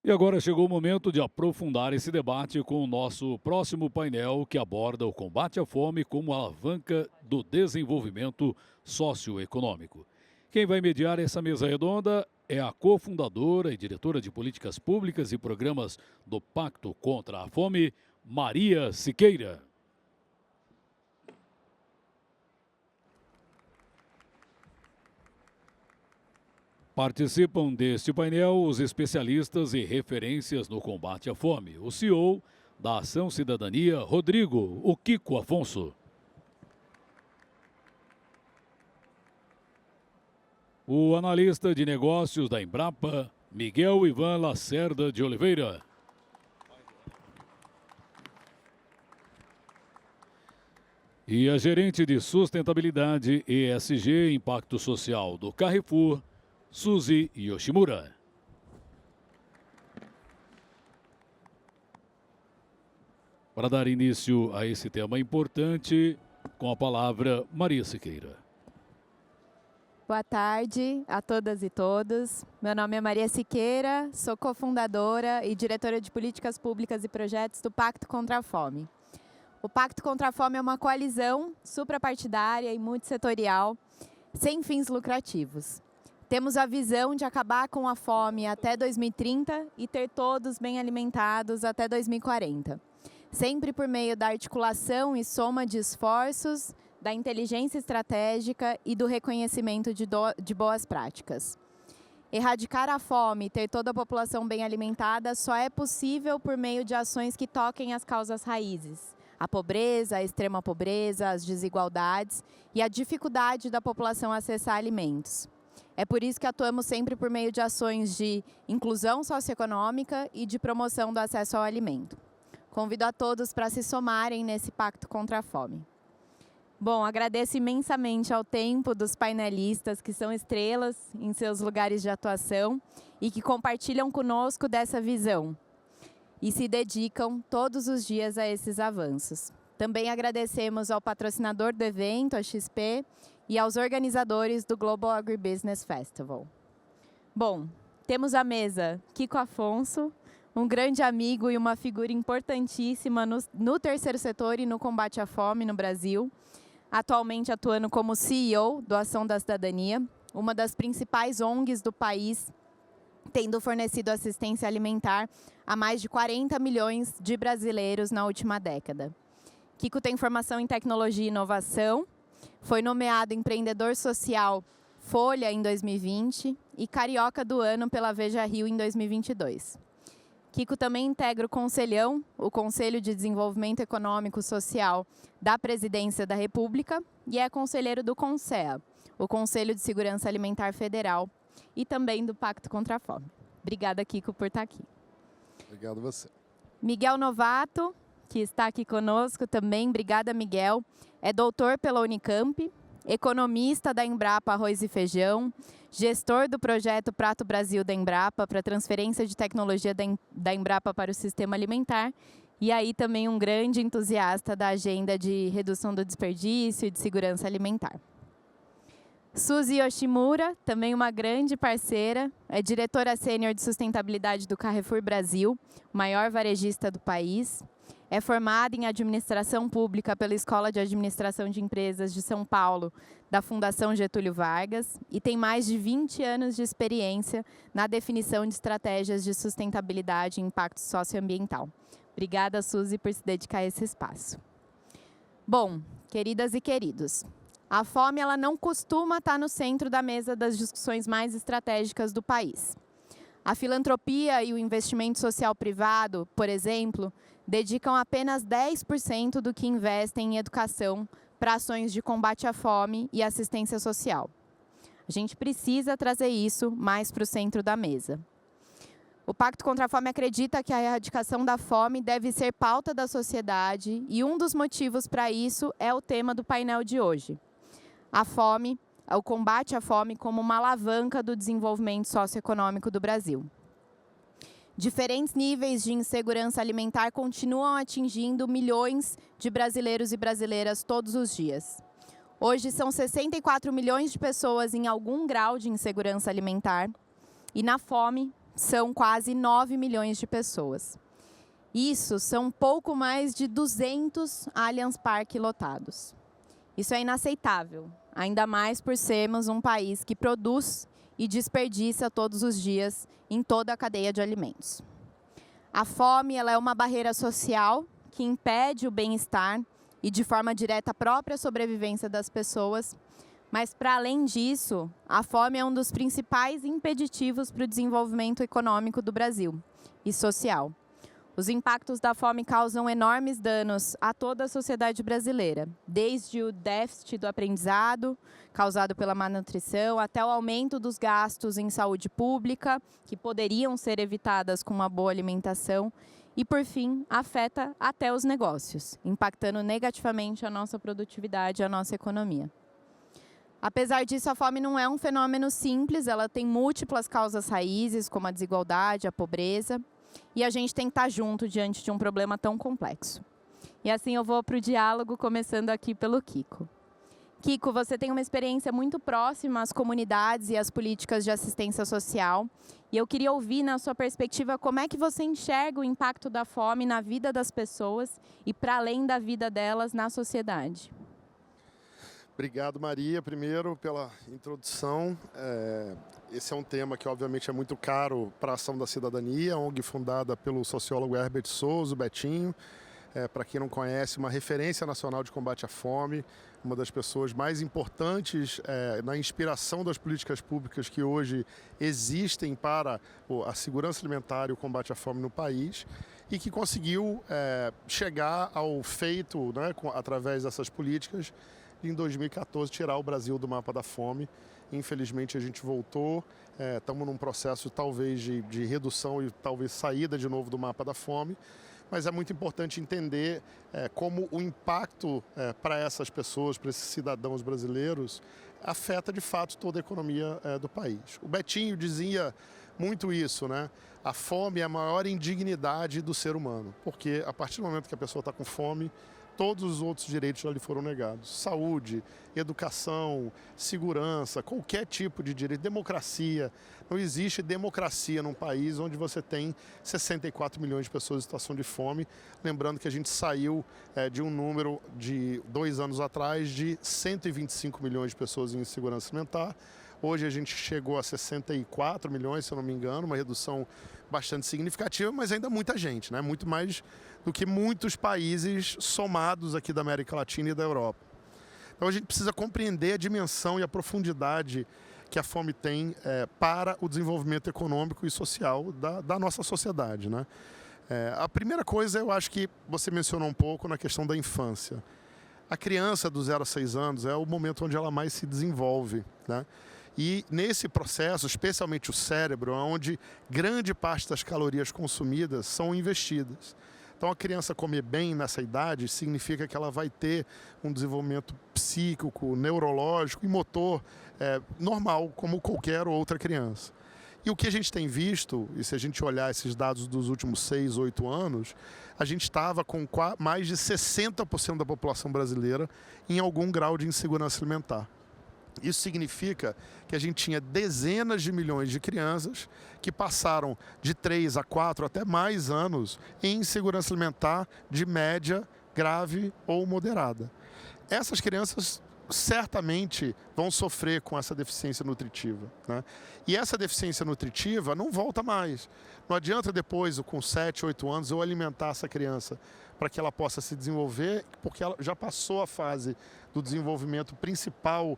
E agora chegou o momento de aprofundar esse debate com o nosso próximo painel, que aborda o combate à fome como alavanca do desenvolvimento socioeconômico. Quem vai mediar essa mesa redonda é a cofundadora e diretora de Políticas Públicas e Programas do Pacto contra a Fome, Maria Siqueira. Participam deste painel os especialistas e referências no combate à fome. O CEO da Ação Cidadania, Rodrigo "O Kiko" Afonso. O analista de negócios da Embrapa, Miguel Ivan Lacerda de Oliveira. E a gerente de sustentabilidade ESG e Impacto Social do Carrefour, Suzy Yoshimura. Para dar início a esse tema importante, com a palavra Maria Siqueira. Boa tarde a todas e todos. Meu nome é Maria Siqueira, sou cofundadora e diretora de Políticas Públicas e Projetos do Pacto contra a Fome. O Pacto contra a Fome é uma coalizão suprapartidária e multissetorial, sem fins lucrativos. Temos a visão de acabar com a fome até 2030 e ter todos bem alimentados até 2040. Sempre por meio da articulação e soma de esforços, da inteligência estratégica e do reconhecimento de boas práticas. Erradicar a fome e ter toda a população bem alimentada só é possível por meio de ações que toquem as causas raízes. A pobreza, a extrema pobreza, as desigualdades e a dificuldade da população acessar alimentos. É por isso que atuamos sempre por meio de ações de inclusão socioeconômica e de promoção do acesso ao alimento. Convido a todos para se somarem nesse pacto contra a fome. Bom, agradeço imensamente ao tempo dos painelistas, que são estrelas em seus lugares de atuação e que compartilham conosco dessa visão e se dedicam todos os dias a esses avanços. Também agradecemos ao patrocinador do evento, a XP, e aos organizadores do Global Agribusiness Festival. Bom, temos à mesa Kiko Afonso, um grande amigo e uma figura importantíssima no terceiro setor e no combate à fome no Brasil, atualmente atuando como CEO do Ação da Cidadania, uma das principais ONGs do país, tendo fornecido assistência alimentar a mais de 40 milhões de brasileiros na última década. Kiko tem formação em tecnologia e inovação, foi nomeado empreendedor social Folha em 2020 e Carioca do Ano pela Veja Rio em 2022. Kiko também integra o Conselhão, o Conselho de Desenvolvimento Econômico e Social da Presidência da República, e é conselheiro do CONSEA, o Conselho de Segurança Alimentar Federal, e também do Pacto contra a Fome. Obrigada, Kiko, por estar aqui. Obrigado a você. Miguel Novato, que está aqui conosco também. Obrigada, Miguel. É doutor pela Unicamp, economista da Embrapa Arroz e Feijão, gestor do projeto Prato Brasil da Embrapa para transferência de tecnologia da Embrapa para o sistema alimentar e aí também um grande entusiasta da agenda de redução do desperdício e de segurança alimentar. Suzy Yoshimura, também uma grande parceira, é diretora sênior de sustentabilidade do Carrefour Brasil, o maior varejista do país. É formada em administração pública pela Escola de Administração de Empresas de São Paulo, da Fundação Getúlio Vargas, e tem mais de 20 anos de experiência na definição de estratégias de sustentabilidade e impacto socioambiental. Obrigada, Suzy, por se dedicar a esse espaço. Bom, queridas e queridos, a fome ela não costuma estar no centro da mesa das discussões mais estratégicas do país. A filantropia e o investimento social privado, por exemplo, dedicam apenas 10% do que investem em educação para ações de combate à fome e assistência social. A gente precisa trazer isso mais para o centro da mesa. O Pacto contra a Fome acredita que a erradicação da fome deve ser pauta da sociedade e um dos motivos para isso é o tema do painel de hoje. A fome, o combate à fome como uma alavanca do desenvolvimento socioeconômico do Brasil. Diferentes níveis de insegurança alimentar continuam atingindo milhões de brasileiros e brasileiras todos os dias. Hoje são 64 milhões de pessoas em algum grau de insegurança alimentar e na fome são quase 9 milhões de pessoas. Isso são pouco mais de 200 Allianz Parque lotados. Isso é inaceitável, ainda mais por sermos um país que produz e desperdiça todos os dias em toda a cadeia de alimentos. A fome, ela é uma barreira social que impede o bem-estar e, de forma direta, a própria sobrevivência das pessoas. Mas, para além disso, a fome é um dos principais impeditivos para o desenvolvimento econômico do Brasil e social. Os impactos da fome causam enormes danos a toda a sociedade brasileira, desde o déficit do aprendizado, causado pela malnutrição, até o aumento dos gastos em saúde pública, que poderiam ser evitadas com uma boa alimentação, e, por fim, afeta até os negócios, impactando negativamente a nossa produtividade e a nossa economia. Apesar disso, a fome não é um fenômeno simples, ela tem múltiplas causas raízes, como a desigualdade, a pobreza, e a gente tem que estar junto diante de um problema tão complexo. E assim eu vou para o diálogo, começando aqui pelo Kiko. Kiko, você tem uma experiência muito próxima às comunidades e às políticas de assistência social, e eu queria ouvir, na sua perspectiva, como é que você enxerga o impacto da fome na vida das pessoas e para além da vida delas na sociedade. Obrigado, Maria, primeiro pela introdução. Esse é um tema que, obviamente, é muito caro para a Ação da Cidadania, ONG fundada pelo sociólogo Herbert Souza, o Betinho. Para quem não conhece, uma referência nacional de combate à fome, uma das pessoas mais importantes na inspiração das políticas públicas que hoje existem para a segurança alimentar e o combate à fome no país, e que conseguiu chegar ao feito, né, através dessas políticas, em 2014, tirar o Brasil do mapa da fome. Infelizmente, a gente voltou, estamos num processo talvez de redução e talvez saída de novo do mapa da fome, mas é muito importante entender como o impacto para essas pessoas, para esses cidadãos brasileiros, afeta de fato toda a economia do país. O Betinho dizia muito isso, né? A fome é a maior indignidade do ser humano, porque a partir do momento que a pessoa está com fome, todos os outros direitos já lhe foram negados. Saúde, educação, segurança, qualquer tipo de direito, democracia. Não existe democracia num país onde você tem 64 milhões de pessoas em situação de fome. Lembrando que a gente saiu de um número de 2 anos atrás de 125 milhões de pessoas em insegurança alimentar. Hoje a gente chegou a 64 milhões, se eu não me engano, uma redução bastante significativa, mas ainda muita gente, né? Muito mais do que muitos países somados aqui da América Latina e da Europa. Então a gente precisa compreender a dimensão e a profundidade que a fome tem para o desenvolvimento econômico e social da nossa sociedade, né? A primeira coisa, eu acho que você mencionou um pouco na questão da infância. A criança dos 0 a 6 anos é o momento onde ela mais se desenvolve, né? E nesse processo, especialmente o cérebro, é onde grande parte das calorias consumidas são investidas. Então, a criança comer bem nessa idade significa que ela vai ter um desenvolvimento psíquico, neurológico e motor normal, como qualquer outra criança. E o que a gente tem visto, e se a gente olhar esses dados dos últimos 6, 8 anos, a gente estava com mais de 60% da população brasileira em algum grau de insegurança alimentar. Isso significa que a gente tinha dezenas de milhões de crianças que passaram de 3 a 4 até mais anos em insegurança alimentar de média, grave ou moderada. Essas crianças certamente vão sofrer com essa deficiência nutritiva, né? E essa deficiência nutritiva não volta mais. Não adianta depois, com 7, 8 anos, eu alimentar essa criança para que ela possa se desenvolver, porque ela já passou a fase do desenvolvimento principal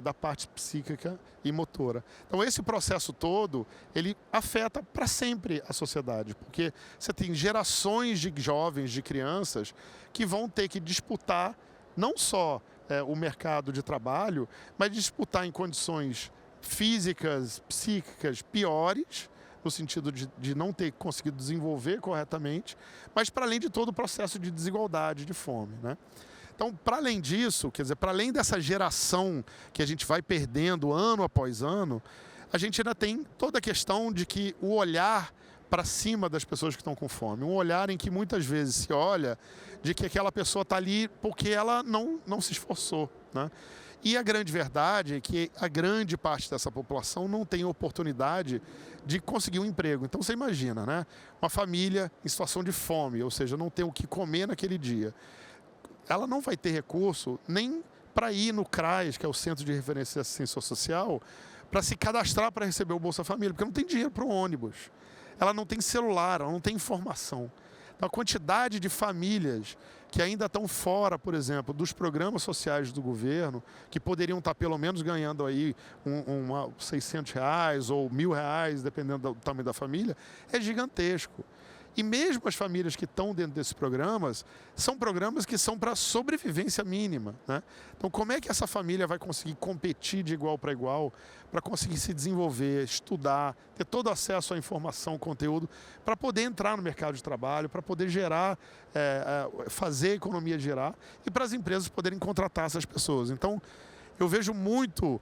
da parte psíquica e motora. Então esse processo todo, ele afeta para sempre a sociedade, porque você tem gerações de jovens, de crianças, que vão ter que disputar não só o mercado de trabalho, mas disputar em condições físicas, psíquicas piores, no sentido de não ter conseguido desenvolver corretamente, mas para além de todo o processo de desigualdade, de fome, né? Então, para além disso, quer dizer, para além dessa geração que a gente vai perdendo ano após ano, a gente ainda tem toda a questão de que o olhar para cima das pessoas que estão com fome, um olhar em que muitas vezes se olha de que aquela pessoa está ali porque ela não se esforçou, né? E a grande verdade é que a grande parte dessa população não tem oportunidade de conseguir um emprego. Então você imagina, né? Uma família em situação de fome, ou seja, não tem o que comer naquele dia. Ela não vai ter recurso nem para ir no CRAS, que é o Centro de Referência de Assistência Social, para se cadastrar para receber o Bolsa Família, porque não tem dinheiro para o ônibus. Ela não tem celular, ela não tem informação. Então, a quantidade de famílias que ainda estão fora, por exemplo, dos programas sociais do governo, que poderiam estar pelo menos ganhando aí R$600 ou R$1.000, dependendo do tamanho da família, é gigantesco. E mesmo as famílias que estão dentro desses programas, são programas que são para sobrevivência mínima, né? Então, como é que essa família vai conseguir competir de igual para igual, para conseguir se desenvolver, estudar, ter todo acesso à informação, conteúdo, para poder entrar no mercado de trabalho, para poder gerar, fazer a economia girar e para as empresas poderem contratar essas pessoas. Então, eu vejo muito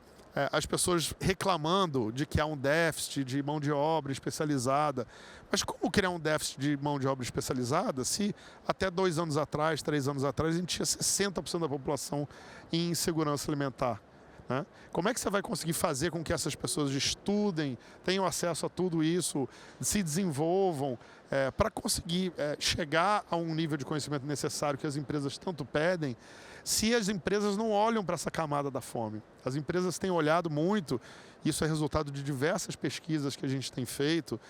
as pessoas reclamando de que há um déficit de mão de obra especializada. Mas como criar um déficit de mão de obra especializada se até 2 anos atrás, 3 anos atrás, a gente tinha 60% da população em insegurança alimentar? Né? Como é que você vai conseguir fazer com que essas pessoas estudem, tenham acesso a tudo isso, se desenvolvam, para conseguir chegar a um nível de conhecimento necessário que as empresas tanto pedem, se as empresas não olham para essa camada da fome? As empresas têm olhado muito, isso é resultado de diversas pesquisas que a gente tem feito,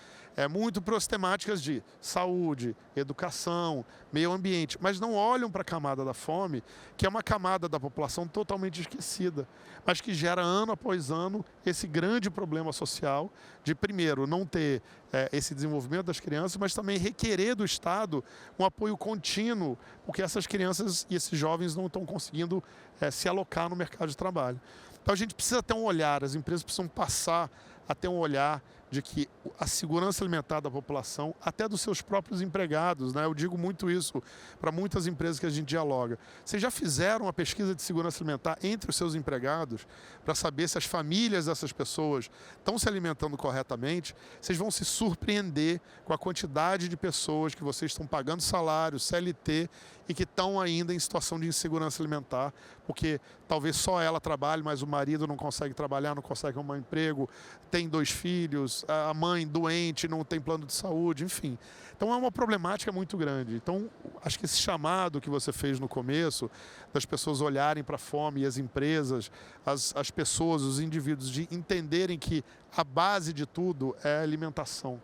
muito para as temáticas de saúde, educação, meio ambiente, mas não olham para a camada da fome, que é uma camada da população totalmente esquecida, mas que gera ano após ano esse grande problema social de, primeiro, não ter esse desenvolvimento das crianças, mas também requerer do Estado um apoio contínuo, porque essas crianças e esses jovens não estão conseguindo se alocar no mercado de trabalho. Então a gente precisa ter um olhar, as empresas precisam passar a ter um olhar de que a segurança alimentar da população, até dos seus próprios empregados, né? Eu digo muito isso para muitas empresas que a gente dialoga. Vocês já fizeram uma pesquisa de segurança alimentar entre os seus empregados para saber se as famílias dessas pessoas estão se alimentando corretamente? Vocês vão se surpreender com a quantidade de pessoas que vocês estão pagando salário, CLT, e que estão ainda em situação de insegurança alimentar, porque talvez só ela trabalhe, mas o marido não consegue trabalhar, não consegue arrumar emprego, tem 2 filhos, a mãe doente, não tem plano de saúde, enfim. Então é uma problemática muito grande. Então, acho que esse chamado que você fez no começo, das pessoas olharem para a fome e as empresas, as pessoas, os indivíduos, de entenderem que a base de tudo é a alimentação.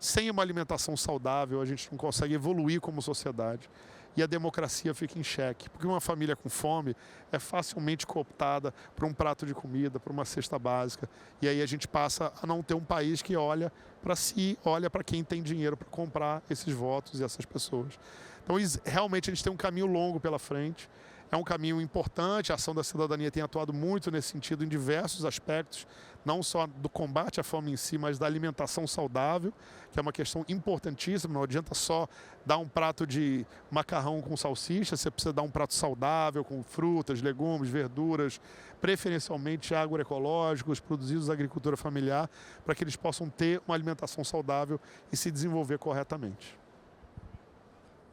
Sem uma alimentação saudável, a gente não consegue evoluir como sociedade. E a democracia fica em xeque, porque uma família com fome é facilmente cooptada por um prato de comida, por uma cesta básica, e aí a gente passa a não ter um país que olha para si, olha para quem tem dinheiro para comprar esses votos e essas pessoas. Então, realmente, a gente tem um caminho longo pela frente, é um caminho importante, a Ação da Cidadania tem atuado muito nesse sentido em diversos aspectos, não só do combate à fome em si, mas da alimentação saudável, que é uma questão importantíssima. Não adianta só dar um prato de macarrão com salsicha, você precisa dar um prato saudável com frutas, legumes, verduras, preferencialmente agroecológicos, produzidos da agricultura familiar, para que eles possam ter uma alimentação saudável e se desenvolver corretamente.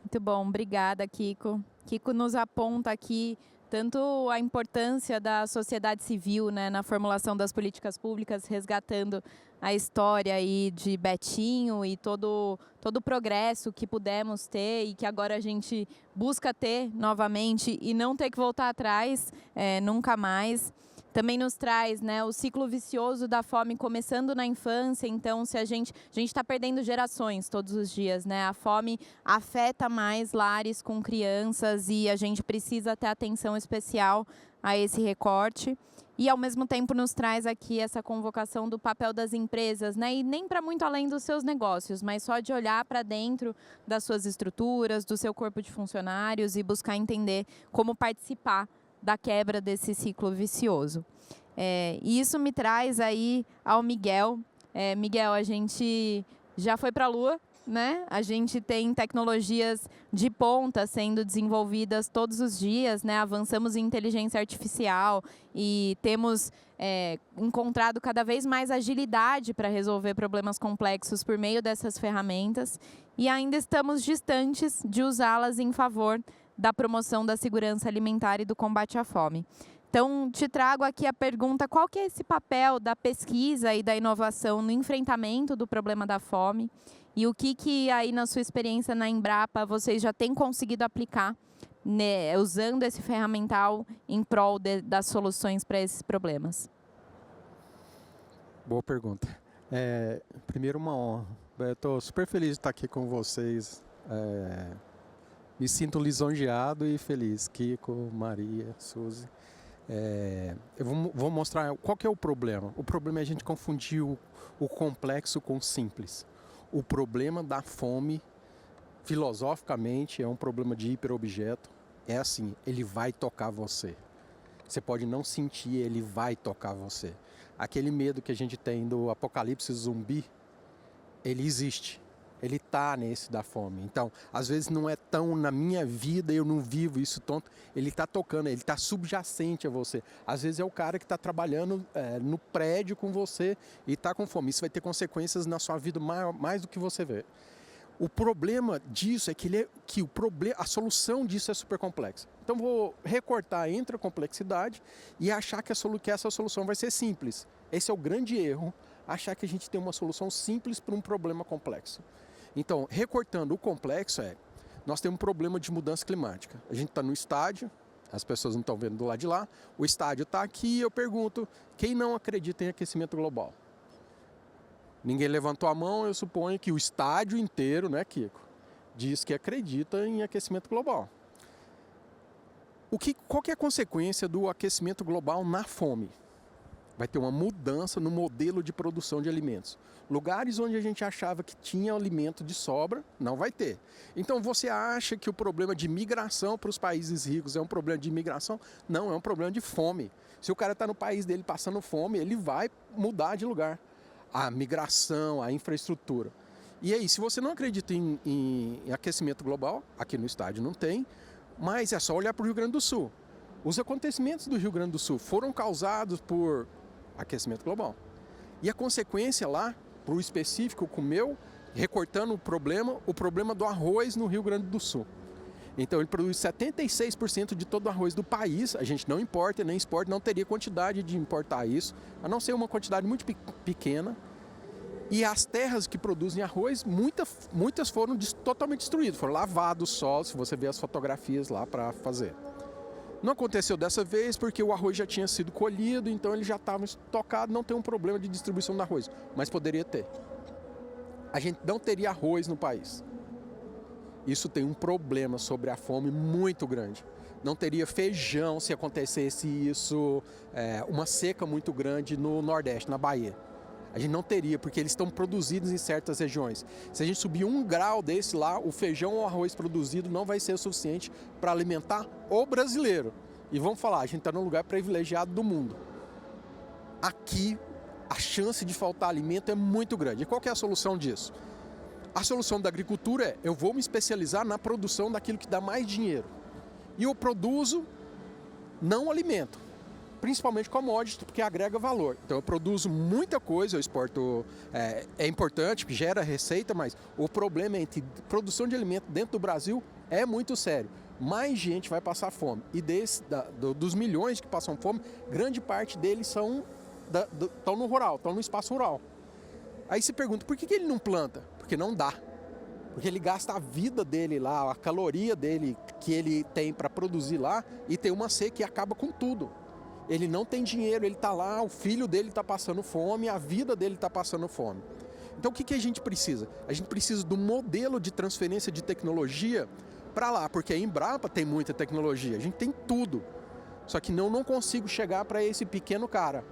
Muito bom, obrigada, Kiko. Kiko nos aponta aqui tanto a importância da sociedade civil, né, na formulação das políticas públicas, resgatando a história aí de Betinho e todo o progresso que pudemos ter e que agora a gente busca ter novamente e não ter que voltar atrás nunca mais. Também nos traz, né, o ciclo vicioso da fome começando na infância. Então, se a gente está perdendo gerações todos os dias, né? A fome afeta mais lares com crianças e a gente precisa ter atenção especial a esse recorte. E, ao mesmo tempo, nos traz aqui essa convocação do papel das empresas, né? E nem para muito além dos seus negócios, mas só de olhar para dentro das suas estruturas, do seu corpo de funcionários e buscar entender como participar da quebra desse ciclo vicioso. E isso me traz aí ao Miguel. Miguel, a gente já foi para a Lua, né? A gente tem tecnologias de ponta sendo desenvolvidas todos os dias, né? Avançamos em inteligência artificial e temos encontrado cada vez mais agilidade para resolver problemas complexos por meio dessas ferramentas e ainda estamos distantes de usá-las em favor da promoção da segurança alimentar e do combate à fome. Então, te trago aqui a pergunta, qual que é esse papel da pesquisa e da inovação no enfrentamento do problema da fome? E o que aí, na sua experiência na Embrapa, vocês já têm conseguido aplicar, né, usando esse ferramental em prol das soluções para esses problemas? Boa pergunta. Primeiro, uma honra. Eu estou super feliz de estar aqui com vocês. Me sinto lisonjeado e feliz. Kiko, Maria, Suzy. Eu vou mostrar qual que é o problema. O problema é a gente confundir o complexo com o simples. O problema da fome, filosoficamente, é um problema de hiperobjeto. É assim, ele vai tocar você. Você pode não sentir, ele vai tocar você. Aquele medo que a gente tem do apocalipse zumbi, ele existe. Ele está nesse da fome. Então, às vezes não é tão na minha vida, eu não vivo isso tanto. Ele está tocando, ele está subjacente a você. Às vezes é o cara que está trabalhando no prédio com você e está com fome. Isso vai ter consequências na sua vida mais do que você vê. O problema disso é que a solução disso é super complexa. Então vou recortar entre a complexidade e achar que essa solução vai ser simples. Esse é o grande erro, achar que a gente tem uma solução simples para um problema complexo. Então, recortando o complexo nós temos um problema de mudança climática. A gente está no estádio, as pessoas não estão vendo do lado de lá, o estádio está aqui e eu pergunto, quem não acredita em aquecimento global? Ninguém levantou a mão, eu suponho que o estádio inteiro, né, Kiko, diz que acredita em aquecimento global. Qual que é a consequência do aquecimento global na fome? Vai ter uma mudança no modelo de produção de alimentos. Lugares onde a gente achava que tinha alimento de sobra, não vai ter. Então você acha que o problema de migração para os países ricos é um problema de imigração? Não, é um problema de fome. Se o cara está no país dele passando fome, ele vai mudar de lugar. A migração, a infraestrutura. E aí, se você não acredita em aquecimento global, aqui no estádio não tem, mas é só olhar para o Rio Grande do Sul. Os acontecimentos do Rio Grande do Sul foram causados por aquecimento global. E a consequência lá, para o específico com o meu, recortando o problema do arroz no Rio Grande do Sul. Então ele produz 76% de todo o arroz do país, a gente não importa nem exporta, não teria quantidade de importar isso, a não ser uma quantidade muito pequena. E as terras que produzem arroz, muitas foram totalmente destruídas, foram lavados o solo, se você ver as fotografias lá para fazer. Não aconteceu dessa vez porque o arroz já tinha sido colhido, então ele já estava estocado, não tem um problema de distribuição do arroz, mas poderia ter. A gente não teria arroz no país. Isso tem um problema sobre a fome muito grande. Não teria feijão se acontecesse isso, uma seca muito grande no Nordeste, na Bahia. A gente não teria, porque eles estão produzidos em certas regiões. Se a gente subir 1 grau desse lá, o feijão ou arroz produzido não vai ser o suficiente para alimentar o brasileiro. E vamos falar, a gente está num lugar privilegiado do mundo. Aqui, a chance de faltar alimento é muito grande. E qual que é a solução disso? A solução da agricultura é, eu vou me especializar na produção daquilo que dá mais dinheiro. E eu produzo não alimento, principalmente commodities, porque agrega valor. Então eu produzo muita coisa, eu exporto, é importante, gera receita, mas o problema entre produção de alimento dentro do Brasil é muito sério. Mais gente vai passar fome. E dos milhões que passam fome, grande parte deles estão no rural, estão no espaço rural. Aí se pergunta, por que ele não planta? Porque não dá. Porque ele gasta a vida dele lá, a caloria dele que ele tem para produzir lá, e tem uma seca que acaba com tudo. Ele não tem dinheiro, ele está lá, o filho dele está passando fome, a vida dele está passando fome. Então o que a gente precisa? A gente precisa do modelo de transferência de tecnologia para lá, porque a Embrapa tem muita tecnologia, a gente tem tudo. Só que não consigo chegar para esse pequeno cara.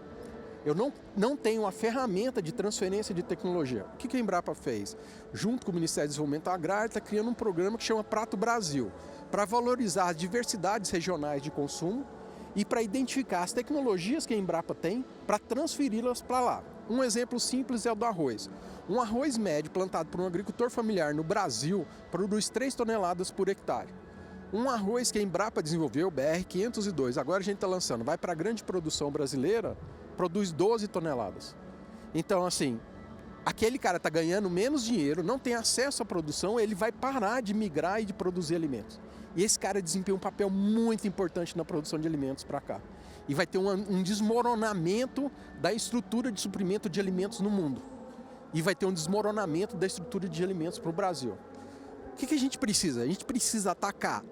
Eu não tenho uma ferramenta de transferência de tecnologia. O que a Embrapa fez? Junto com o Ministério do Desenvolvimento Agrário, está criando um programa que chama Prato Brasil, para valorizar as diversidades regionais de consumo e para identificar as tecnologias que a Embrapa tem para transferi-las para lá. Um exemplo simples é o do arroz. Um arroz médio plantado por um agricultor familiar no Brasil produz 3 toneladas por hectare. Um arroz que a Embrapa desenvolveu, o BR-502, agora a gente está lançando, vai para a grande produção brasileira, produz 12 toneladas. Então, assim, aquele cara está ganhando menos dinheiro, não tem acesso à produção, ele vai parar de migrar e de produzir alimentos. E esse cara desempenha um papel muito importante na produção de alimentos para cá. e vai ter um desmoronamento da estrutura de suprimento de alimentos no mundo. E vai ter um desmoronamento da estrutura de alimentos para o Brasil. O que a gente precisa? A gente precisa atacar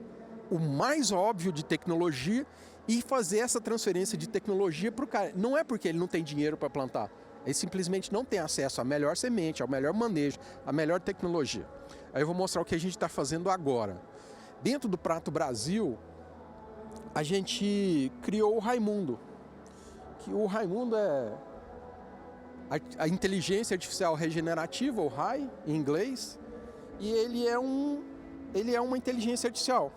o mais óbvio de tecnologia e fazer essa transferência de tecnologia para o cara. Não é porque ele não tem dinheiro para plantar, ele simplesmente não tem acesso à melhor semente, ao melhor manejo, à melhor tecnologia. Aí eu vou mostrar o que a gente está fazendo agora. Dentro do Prato Brasil, a gente criou o Raimundo. Que o Raimundo é a inteligência artificial regenerativa, o RAI, em inglês, e ele é uma inteligência artificial.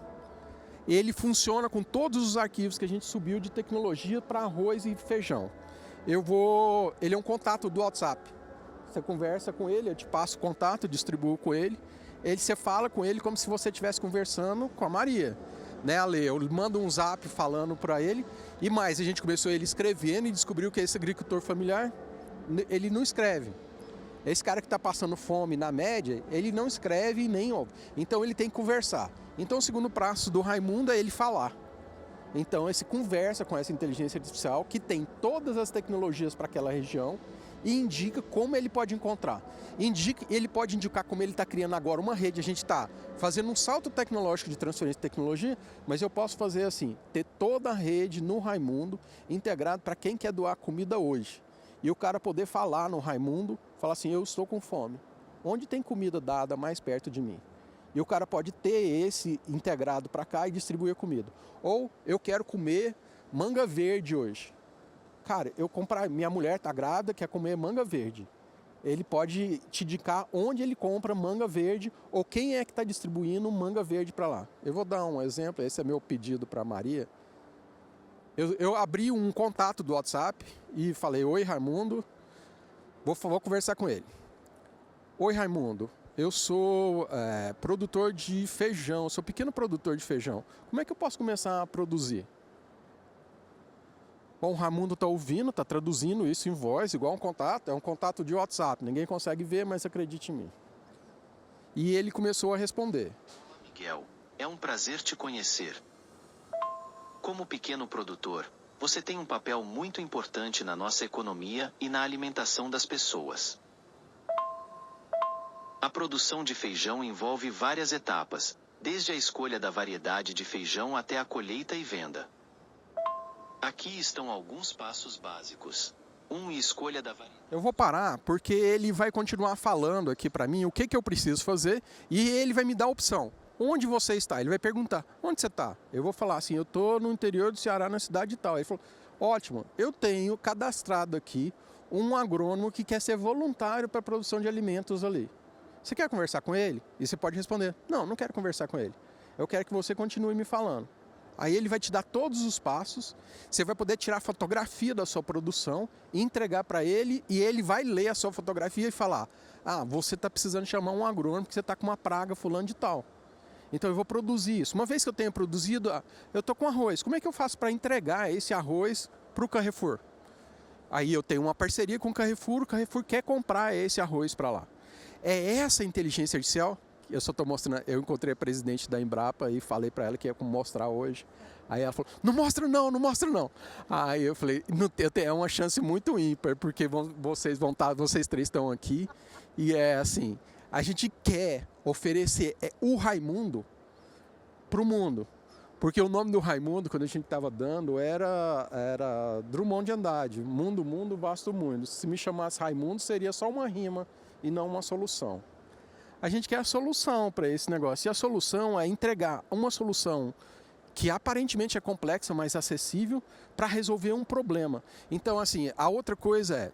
Ele funciona com todos os arquivos que a gente subiu de tecnologia para arroz e feijão. Ele é um contato do WhatsApp. Você conversa com ele, eu te passo o contato, distribuo com ele. Você fala com ele como se você estivesse conversando com a Maria. Né, Ale? Eu mando um zap falando para ele. E mais, a gente começou ele escrevendo e descobriu que esse agricultor familiar, ele não escreve. Esse cara que está passando fome na média, ele não escreve e nem ouve. Então ele tem que conversar. Então o segundo passo do Raimundo é ele falar. Então ele conversa com essa inteligência artificial que tem todas as tecnologias para aquela região e indica como ele pode encontrar. Ele pode indicar como ele está criando agora uma rede. A gente está fazendo um salto tecnológico de transferência de tecnologia, mas eu posso fazer assim, ter toda a rede no Raimundo integrado para quem quer doar comida hoje. E o cara poder falar no Raimundo, falar assim, eu estou com fome. Onde tem comida dada mais perto de mim? E o cara pode ter esse integrado para cá e distribuir a comida. Ou eu quero comer manga verde hoje. Cara, minha mulher está grávida, quer comer manga verde. Ele pode te indicar onde ele compra manga verde ou quem é que está distribuindo manga verde para lá. Eu vou dar um exemplo, esse é meu pedido para a Maria. Eu abri um contato do WhatsApp e falei, oi Raimundo, vou conversar com ele. Oi Raimundo, eu sou produtor de feijão, sou pequeno produtor de feijão. Como é que eu posso começar a produzir? Bom, o Raimundo está ouvindo, está traduzindo isso em voz, igual um contato, é um contato de WhatsApp, ninguém consegue ver, mas acredite em mim. E ele começou a responder. Olá Miguel, é um prazer te conhecer. Como pequeno produtor, você tem um papel muito importante na nossa economia e na alimentação das pessoas. A produção de feijão envolve várias etapas, desde a escolha da variedade de feijão até a colheita e venda. Aqui estão alguns passos básicos. 1. Escolha da variedade. Eu vou parar porque ele vai continuar falando aqui para mim o que eu preciso fazer e ele vai me dar a opção. Onde você está? Ele vai perguntar, onde você está? Eu vou falar assim, eu estou no interior do Ceará, na cidade tal. Ele falou, ótimo, eu tenho cadastrado aqui um agrônomo que quer ser voluntário para a produção de alimentos ali. Você quer conversar com ele? E você pode responder, não quero conversar com ele. Eu quero que você continue me falando. Aí ele vai te dar todos os passos, você vai poder tirar fotografia da sua produção, entregar para ele e ele vai ler a sua fotografia e falar, você está precisando chamar um agrônomo porque você está com uma praga fulano de tal. Então eu vou produzir isso. Uma vez que eu tenho produzido, eu estou com arroz. Como é que eu faço para entregar esse arroz para o Carrefour? Aí eu tenho uma parceria com o Carrefour quer comprar esse arroz para lá. É essa inteligência artificial, eu só estou mostrando, eu encontrei a presidente da Embrapa e falei para ela que ia mostrar hoje. Aí ela falou, não mostra não. Aí eu falei, é uma chance muito ímpar, porque vocês três estão aqui e é assim... A gente quer oferecer o Raimundo para o mundo. Porque o nome do Raimundo, quando a gente estava dando, era Drummond de Andrade. Mundo, vasto mundo. Se me chamasse Raimundo, seria só uma rima e não uma solução. A gente quer a solução para esse negócio. E a solução é entregar uma solução que aparentemente é complexa, mas acessível, para resolver um problema. Então, assim, a outra coisa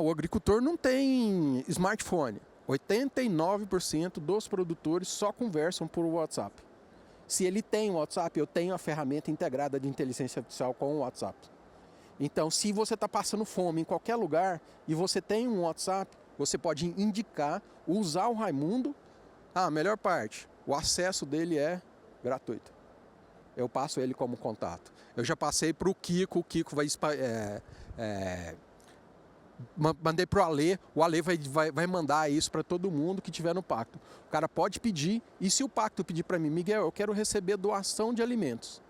o agricultor não tem smartphone. 89% dos produtores só conversam por WhatsApp. Se ele tem o WhatsApp, eu tenho a ferramenta integrada de inteligência artificial com o WhatsApp. Então, se você está passando fome em qualquer lugar e você tem um WhatsApp, você pode indicar, usar o Raimundo. A melhor parte, o acesso dele é gratuito. Eu passo ele como contato. Eu já passei para o Kiko vai... mandei para o Ale vai mandar isso para todo mundo que tiver no pacto. O cara pode pedir, e se o pacto pedir para mim, Miguel, eu quero receber doação de alimentos.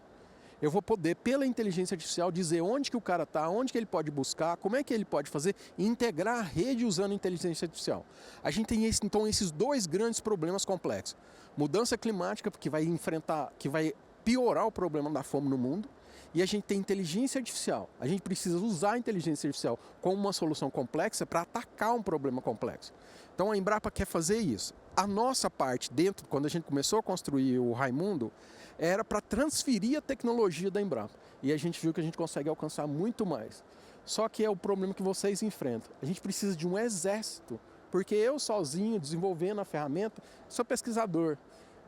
Eu vou poder, pela inteligência artificial, dizer onde que o cara está, onde que ele pode buscar, como é que ele pode fazer e integrar a rede usando inteligência artificial. A gente tem então esses dois grandes problemas complexos. Mudança climática, que vai piorar o problema da fome no mundo, e a gente tem inteligência artificial. A gente precisa usar a inteligência artificial como uma solução complexa para atacar um problema complexo. Então a Embrapa quer fazer isso. A nossa parte dentro, quando a gente começou a construir o Raimundo, era para transferir a tecnologia da Embrapa. E a gente viu que a gente consegue alcançar muito mais. Só que é o problema que vocês enfrentam. A gente precisa de um exército, porque eu sozinho, desenvolvendo a ferramenta, sou pesquisador.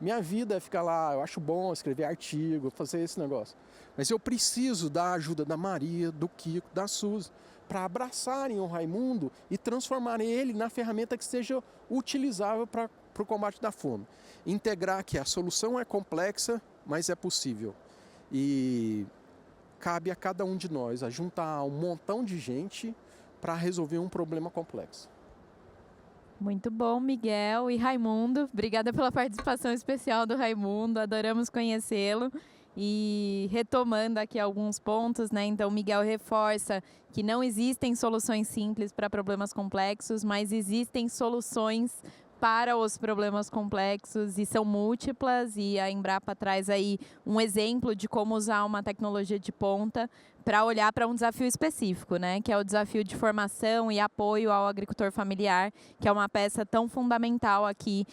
Minha vida é ficar lá, eu acho bom escrever artigo, fazer esse negócio. Mas eu preciso da ajuda da Maria, do Kiko, da Suzy, para abraçarem o Raimundo e transformarem ele na ferramenta que seja utilizável para o combate da fome. Integrar que a solução é complexa, mas é possível. E cabe a cada um de nós a juntar um montão de gente para resolver um problema complexo. Muito bom, Miguel e Raimundo. Obrigada pela participação especial do Raimundo. Adoramos conhecê-lo. E retomando aqui alguns pontos, né? Então, Miguel reforça que não existem soluções simples para problemas complexos, mas existem soluções para os problemas complexos e são múltiplas, e a Embrapa traz aí um exemplo de como usar uma tecnologia de ponta para olhar para um desafio específico, né, que é o desafio de formação e apoio ao agricultor familiar, que é uma peça tão fundamental aqui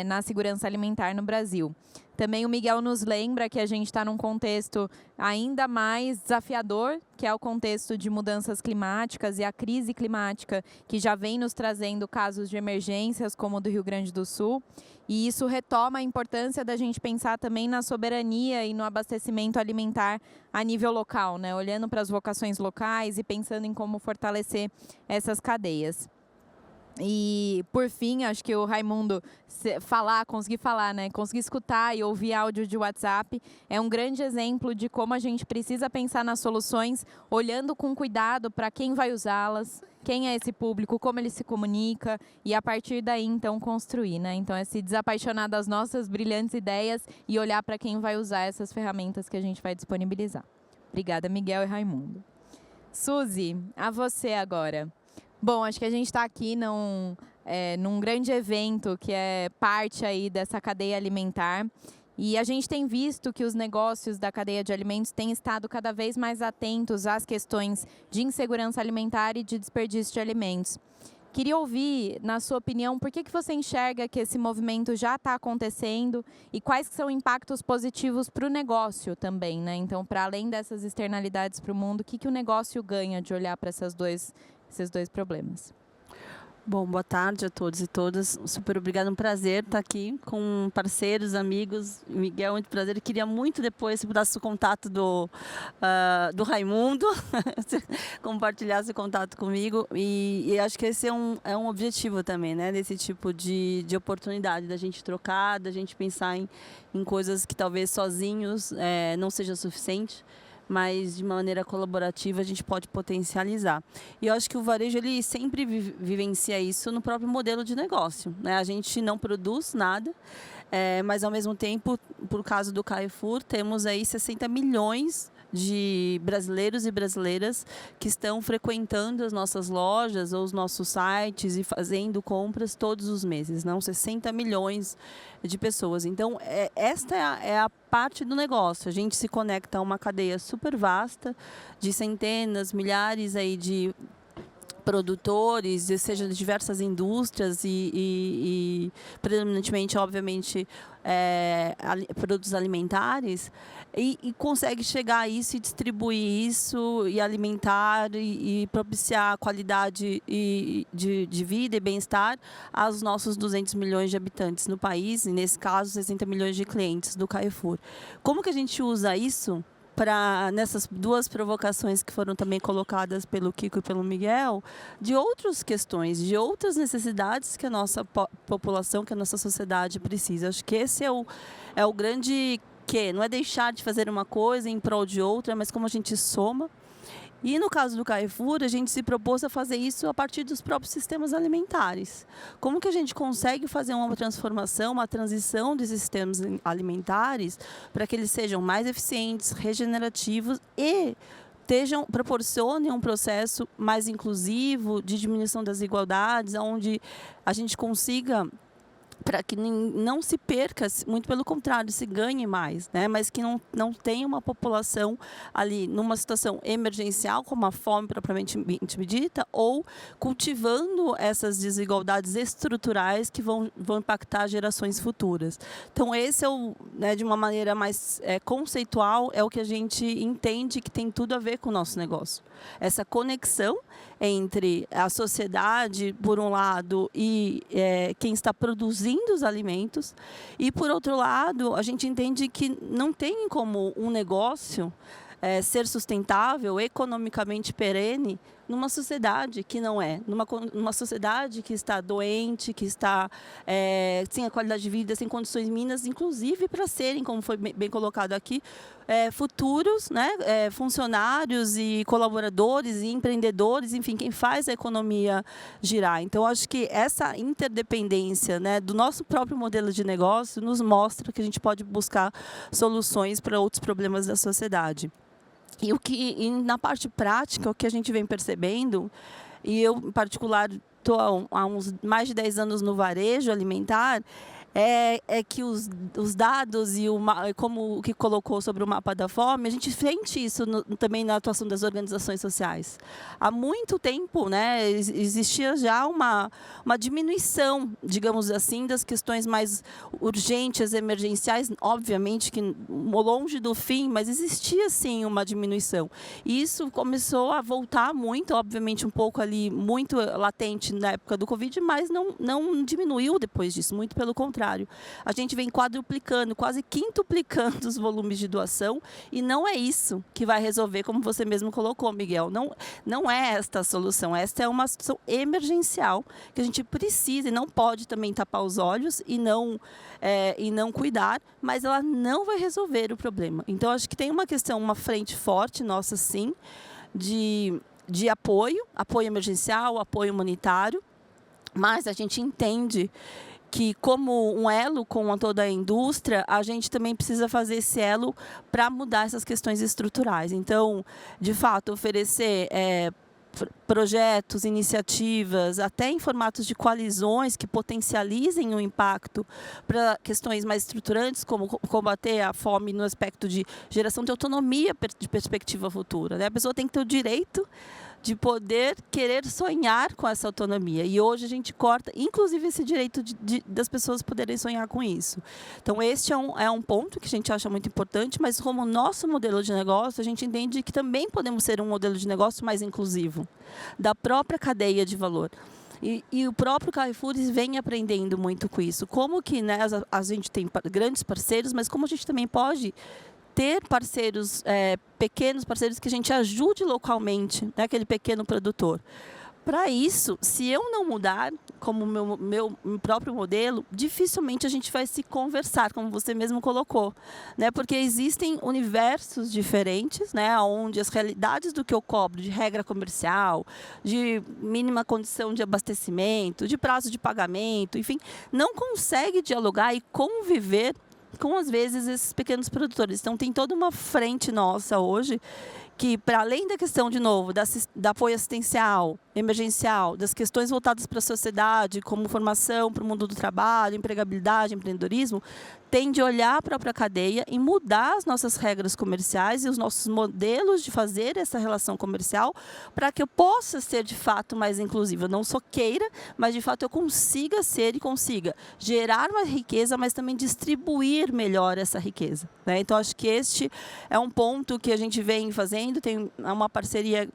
na segurança alimentar no Brasil. Também o Miguel nos lembra que a gente está num contexto ainda mais desafiador, que é o contexto de mudanças climáticas e a crise climática, que já vem nos trazendo casos de emergências, como o do Rio Grande do Sul. E isso retoma a importância da gente pensar também na soberania e no abastecimento alimentar a nível local, né? Olhando para as vocações locais e pensando em como fortalecer essas cadeias. E, por fim, acho que o Raimundo conseguir falar, né? Conseguir escutar e ouvir áudio de WhatsApp é um grande exemplo de como a gente precisa pensar nas soluções, olhando com cuidado para quem vai usá-las, quem é esse público, como ele se comunica e, a partir daí, então, construir, né? Então, é se desapaixonar das nossas brilhantes ideias e olhar para quem vai usar essas ferramentas que a gente vai disponibilizar. Obrigada, Miguel e Raimundo. Suzy, a você agora. Bom, acho que a gente está aqui num grande evento que é parte aí dessa cadeia alimentar, e a gente tem visto que os negócios da cadeia de alimentos têm estado cada vez mais atentos às questões de insegurança alimentar e de desperdício de alimentos. Queria ouvir, na sua opinião, por que você enxerga que esse movimento já está acontecendo e quais são impactos positivos para o negócio também, né? Então, para além dessas externalidades para o mundo, o que o negócio ganha de olhar para esses dois problemas? Bom, boa tarde a todos e todas. Super obrigada, um prazer estar aqui com parceiros, amigos. Miguel, muito prazer. Eu queria muito depois que pudesse o contato do Raimundo, compartilhasse o contato comigo. E acho que esse é um objetivo também, né? Desse tipo de oportunidade, da gente trocar, da gente pensar em coisas que talvez sozinhos não seja suficiente, mas de maneira colaborativa a gente pode potencializar. E eu acho que o varejo ele sempre vivencia isso no próprio modelo de negócio, né? A gente não produz nada, mas ao mesmo tempo, por causa do Carrefour, temos aí 60 milhões de brasileiros e brasileiras que estão frequentando as nossas lojas ou os nossos sites e fazendo compras todos os meses, não? 60 milhões de pessoas. Então, esta é a parte do negócio. A gente se conecta a uma cadeia super vasta de centenas, milhares aí de produtores, seja de diversas indústrias e predominantemente, obviamente, produtos alimentares, e consegue chegar a isso e distribuir isso e alimentar e propiciar qualidade de vida e bem-estar aos nossos 200 milhões de habitantes no país, e nesse caso 60 milhões de clientes do Carrefour. Como que a gente usa isso nessas duas provocações que foram também colocadas pelo Kiko e pelo Miguel, de outras questões, de outras necessidades que a nossa população, que a nossa sociedade precisa? Acho que esse é o grande não é deixar de fazer uma coisa em prol de outra, mas como a gente soma E no caso do Carrefour, a gente se propôs a fazer isso a partir dos próprios sistemas alimentares. Como que a gente consegue fazer uma transformação, uma transição desses sistemas alimentares para que eles sejam mais eficientes, regenerativos e proporcionem um processo mais inclusivo de diminuição das desigualdades, onde a gente consiga, para que não se perca, muito pelo contrário, se ganhe mais, né? Mas que não tenha uma população ali numa situação emergencial, como a fome propriamente dita, ou cultivando essas desigualdades estruturais que vão impactar gerações futuras. Então, esse é de uma maneira mais conceitual, é o que a gente entende que tem tudo a ver com o nosso negócio. Essa conexão entre a sociedade, por um lado, e quem está produzindo os alimentos, e, por outro lado, a gente entende que não tem como um negócio ser sustentável, economicamente perene, numa sociedade que não é, numa sociedade que está doente, que está sem a qualidade de vida, sem condições mínimas, inclusive para serem, como foi bem colocado aqui, futuros, né, funcionários e colaboradores e empreendedores, enfim, quem faz a economia girar. Então, acho que essa interdependência, né, do nosso próprio modelo de negócio nos mostra que a gente pode buscar soluções para outros problemas da sociedade. E na parte prática, o que a gente vem percebendo, e eu, em particular, estou há uns mais de 10 anos no varejo alimentar, é que os dados e como o que colocou sobre o mapa da fome, a gente sente isso também na atuação das organizações sociais. Há muito tempo, né, existia já uma diminuição, digamos assim, das questões mais urgentes, emergenciais, obviamente que longe do fim, mas existia sim uma diminuição. E isso começou a voltar muito, obviamente um pouco ali, muito latente na época do Covid, mas não diminuiu depois disso, muito pelo contrário. A gente vem quadruplicando, quase quintuplicando os volumes de doação, e não é isso que vai resolver, como você mesmo colocou, Miguel. Não é esta a solução, esta é uma situação emergencial que a gente precisa e não pode também tapar os olhos e não cuidar, mas ela não vai resolver o problema. Então, acho que tem uma questão, uma frente forte nossa, sim, de apoio emergencial, apoio humanitário, mas a gente entende que, como um elo com toda a indústria, a gente também precisa fazer esse elo para mudar essas questões estruturais. Então, de fato, oferecer projetos, iniciativas, até em formatos de coalizões que potencializem o impacto para questões mais estruturantes, como combater a fome no aspecto de geração de autonomia de perspectiva futura, né? A pessoa tem que ter o direito de poder querer sonhar com essa autonomia. E hoje a gente corta, inclusive, esse direito das pessoas poderem sonhar com isso. Então, este é um ponto que a gente acha muito importante, mas como nosso modelo de negócio, a gente entende que também podemos ser um modelo de negócio mais inclusivo, da própria cadeia de valor. E o próprio Carrefour vem aprendendo muito com isso. Como que, né, a gente tem grandes parceiros, mas como a gente também pode ter parceiros, pequenos parceiros que a gente ajude localmente, né, aquele pequeno produtor. Para isso, se eu não mudar como meu próprio modelo, dificilmente a gente vai se conversar, como você mesmo colocou, né? Porque existem universos diferentes, né, onde as realidades do que eu cobro de regra comercial, de mínima condição de abastecimento, de prazo de pagamento, enfim, não consegue dialogar e conviver com, às vezes, esses pequenos produtores. Então, tem toda uma frente nossa hoje que, para além da questão, de novo, da apoio assistencial, emergencial, das questões voltadas para a sociedade, como formação para o mundo do trabalho, empregabilidade, empreendedorismo, tem de olhar a própria cadeia e mudar as nossas regras comerciais e os nossos modelos de fazer essa relação comercial para que eu possa ser, de fato, mais inclusiva. Não só queira, mas, de fato, eu consiga ser e consiga gerar uma riqueza, mas também distribuir melhor essa riqueza, né? Então, acho que este é um ponto que a gente vem fazendo, tem uma parceria,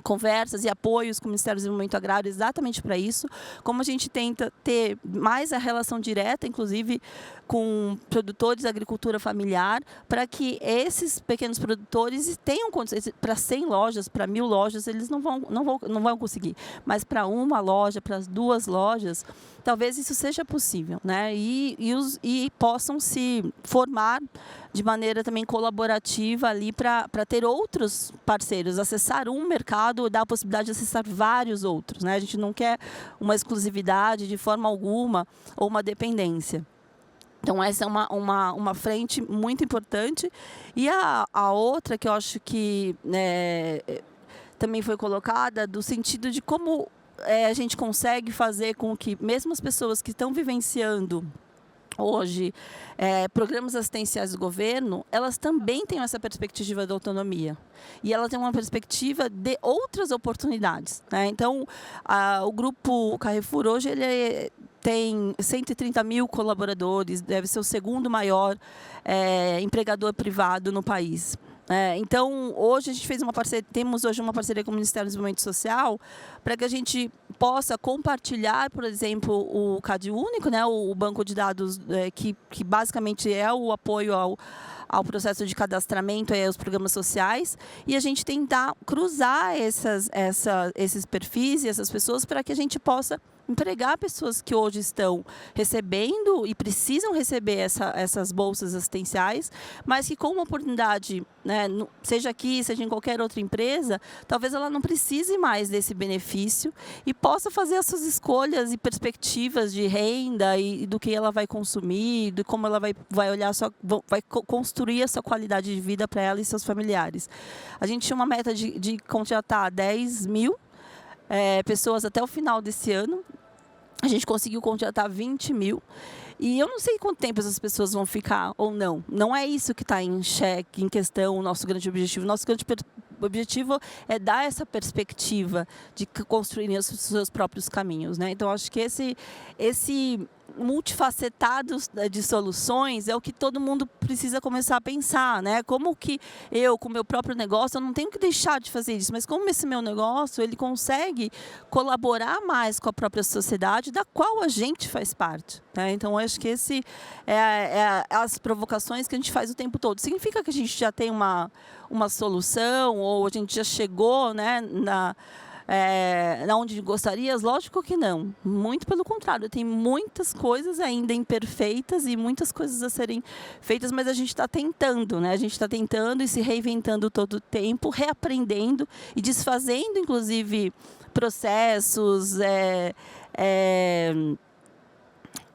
conversas e apoios com o Ministério do Desenvolvimento Agrário exatamente para isso, como a gente tenta ter mais a relação direta, inclusive, com produtores da agricultura familiar, para que esses pequenos produtores tenham condições. Para 100 lojas, para 1.000 lojas, eles não vão conseguir, mas para uma loja, para as 2 lojas, talvez isso seja possível, né? E possam se formar de maneira também colaborativa ali para ter outros parceiros, acessar um mercado, dar a possibilidade de acessar vários outros, né? A gente não quer uma exclusividade de forma alguma ou uma dependência. Então, essa é uma frente muito importante. E a outra que eu acho que também foi colocada, do sentido de como a gente consegue fazer com que, mesmo as pessoas que estão vivenciando hoje programas assistenciais do governo, elas também têm essa perspectiva da autonomia. E ela tem uma perspectiva de outras oportunidades, né? Então, o Grupo Carrefour hoje ele tem 130 mil colaboradores, deve ser o segundo maior empregador privado no país. Então, hoje a gente temos hoje uma parceria com o Ministério do Desenvolvimento Social para que a gente possa compartilhar, por exemplo, o CAD Único, né, o banco de dados que basicamente é o apoio ao processo de cadastramento aos programas sociais, e a gente tentar cruzar esses perfis e essas pessoas para que a gente possa empregar pessoas que hoje estão recebendo e precisam receber essas bolsas assistenciais, mas que com uma oportunidade, né, seja aqui, seja em qualquer outra empresa, talvez ela não precise mais desse benefício e possa fazer as suas escolhas e perspectivas de renda e do que ela vai consumir, de como ela vai olhar, vai construir a sua qualidade de vida para ela e seus familiares. A gente tinha uma meta de contratar 10 mil pessoas até o final desse ano. A gente conseguiu contratar 20 mil. E eu não sei quanto tempo essas pessoas vão ficar ou não. Não é isso que está em xeque, em questão, o nosso grande objetivo. O nosso grande objetivo é dar essa perspectiva de construírem os seus próprios caminhos, né? Então, acho que esse multifacetado de soluções é o que todo mundo precisa começar a pensar, né? Como que eu, com o meu próprio negócio, eu não tenho que deixar de fazer isso, mas como esse meu negócio, ele consegue colaborar mais com a própria sociedade da qual a gente faz parte, né? Então, acho que esse as provocações que a gente faz o tempo todo. Significa que a gente já tem uma solução, ou a gente já chegou, né, na onde gostaria? Lógico que não. Muito pelo contrário, tem muitas coisas ainda imperfeitas e muitas coisas a serem feitas, mas a gente está tentando, né? A gente está tentando e se reinventando todo o tempo, reaprendendo e desfazendo, inclusive, processos,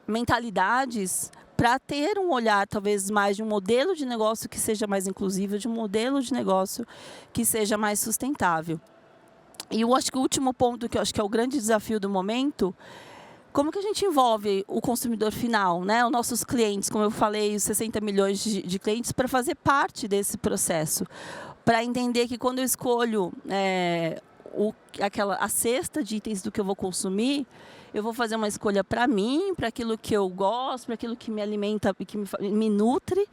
mentalidades, para ter um olhar talvez mais de um modelo de negócio que seja mais inclusivo, de um modelo de negócio que seja mais sustentável. E eu acho que o último ponto, que eu acho que é o grande desafio do momento, como que a gente envolve o consumidor final, né? Os nossos clientes, como eu falei, os 60 milhões de clientes, para fazer parte desse processo. Para entender que quando eu escolho a cesta de itens do que eu vou consumir, eu vou fazer uma escolha para mim, para aquilo que eu gosto, para aquilo que me alimenta e que me nutre,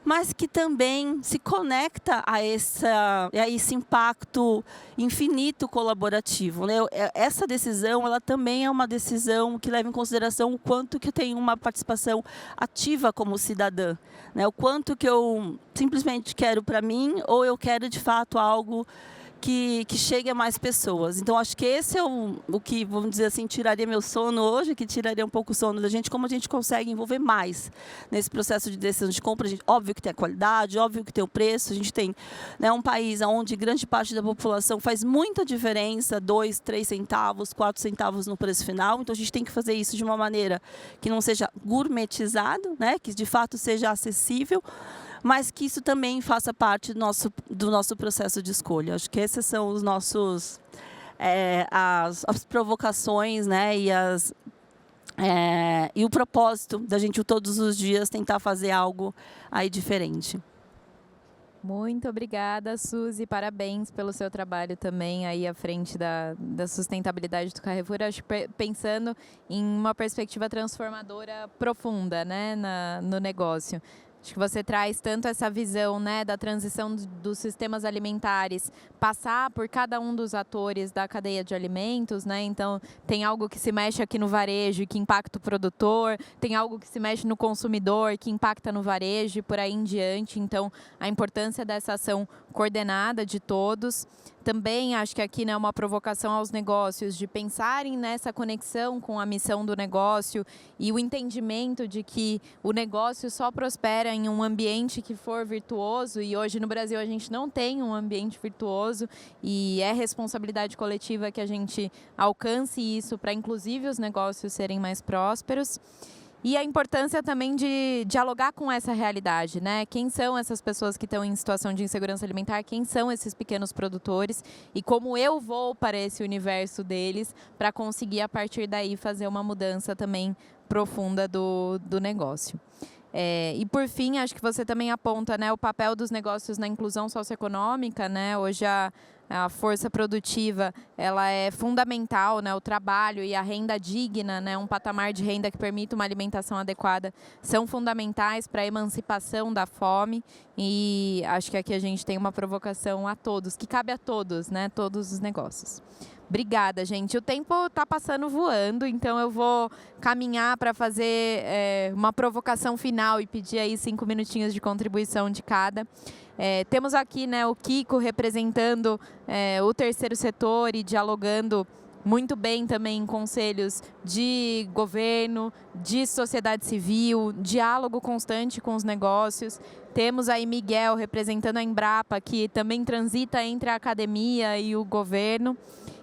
mas que também se conecta a esse impacto infinito colaborativo, né? Essa decisão, ela também é uma decisão que leva em consideração o quanto que eu tenho uma participação ativa como cidadã, né? O quanto que eu simplesmente quero para mim, ou eu quero de fato algo que chegue a mais pessoas. Então, acho que esse é o que, vamos dizer assim, tiraria meu sono hoje, que tiraria um pouco o sono da gente, como a gente consegue envolver mais nesse processo de decisão de compra. Óbvio que tem a qualidade, óbvio que tem o preço. A gente tem, né, um país onde grande parte da população faz muita diferença, 2, 3 centavos, 4 centavos no preço final. Então, a gente tem que fazer isso de uma maneira que não seja gourmetizado, né, que de fato seja acessível, mas que isso também faça parte do nosso processo de escolha. Acho que esses são os nossos as provocações, né, e o propósito da gente todos os dias tentar fazer algo aí diferente. Muito obrigada, Suzy. Parabéns pelo seu trabalho também aí à frente da sustentabilidade do Carrefour. Acho que pensando em uma perspectiva transformadora profunda, né, no negócio. Acho que você traz tanto essa visão, né, da transição dos sistemas alimentares, passar por cada um dos atores da cadeia de alimentos, né? Então, tem algo que se mexe aqui no varejo e que impacta o produtor, tem algo que se mexe no consumidor, que impacta no varejo e por aí em diante. Então, a importância dessa ação coordenada de todos. Também acho que aqui, né, uma provocação aos negócios de pensarem nessa conexão com a missão do negócio e o entendimento de que o negócio só prospera em um ambiente que for virtuoso, e hoje no Brasil a gente não tem um ambiente virtuoso, e é responsabilidade coletiva que a gente alcance isso para inclusive os negócios serem mais prósperos. E a importância também de dialogar com essa realidade, né? Quem são essas pessoas que estão em situação de insegurança alimentar? Quem são esses pequenos produtores? E como eu vou para esse universo deles para conseguir, a partir daí, fazer uma mudança também profunda do negócio. E por fim, acho que você também aponta, né, o papel dos negócios na inclusão socioeconômica, né? Hoje a força produtiva, ela é fundamental, né? O trabalho e a renda digna, né? Um patamar de renda que permita uma alimentação adequada, são fundamentais para a emancipação da fome. E acho que aqui a gente tem uma provocação a todos, que cabe a todos, né? Todos os negócios. Obrigada, gente. O tempo está passando voando, então eu vou caminhar para fazer uma provocação final e pedir aí 5 minutinhos de contribuição de cada. Temos aqui, né, o Kiko representando o terceiro setor e dialogando muito bem também em conselhos de governo, de sociedade civil, diálogo constante com os negócios. Temos aí Miguel representando a Embrapa, que também transita entre a academia e o governo.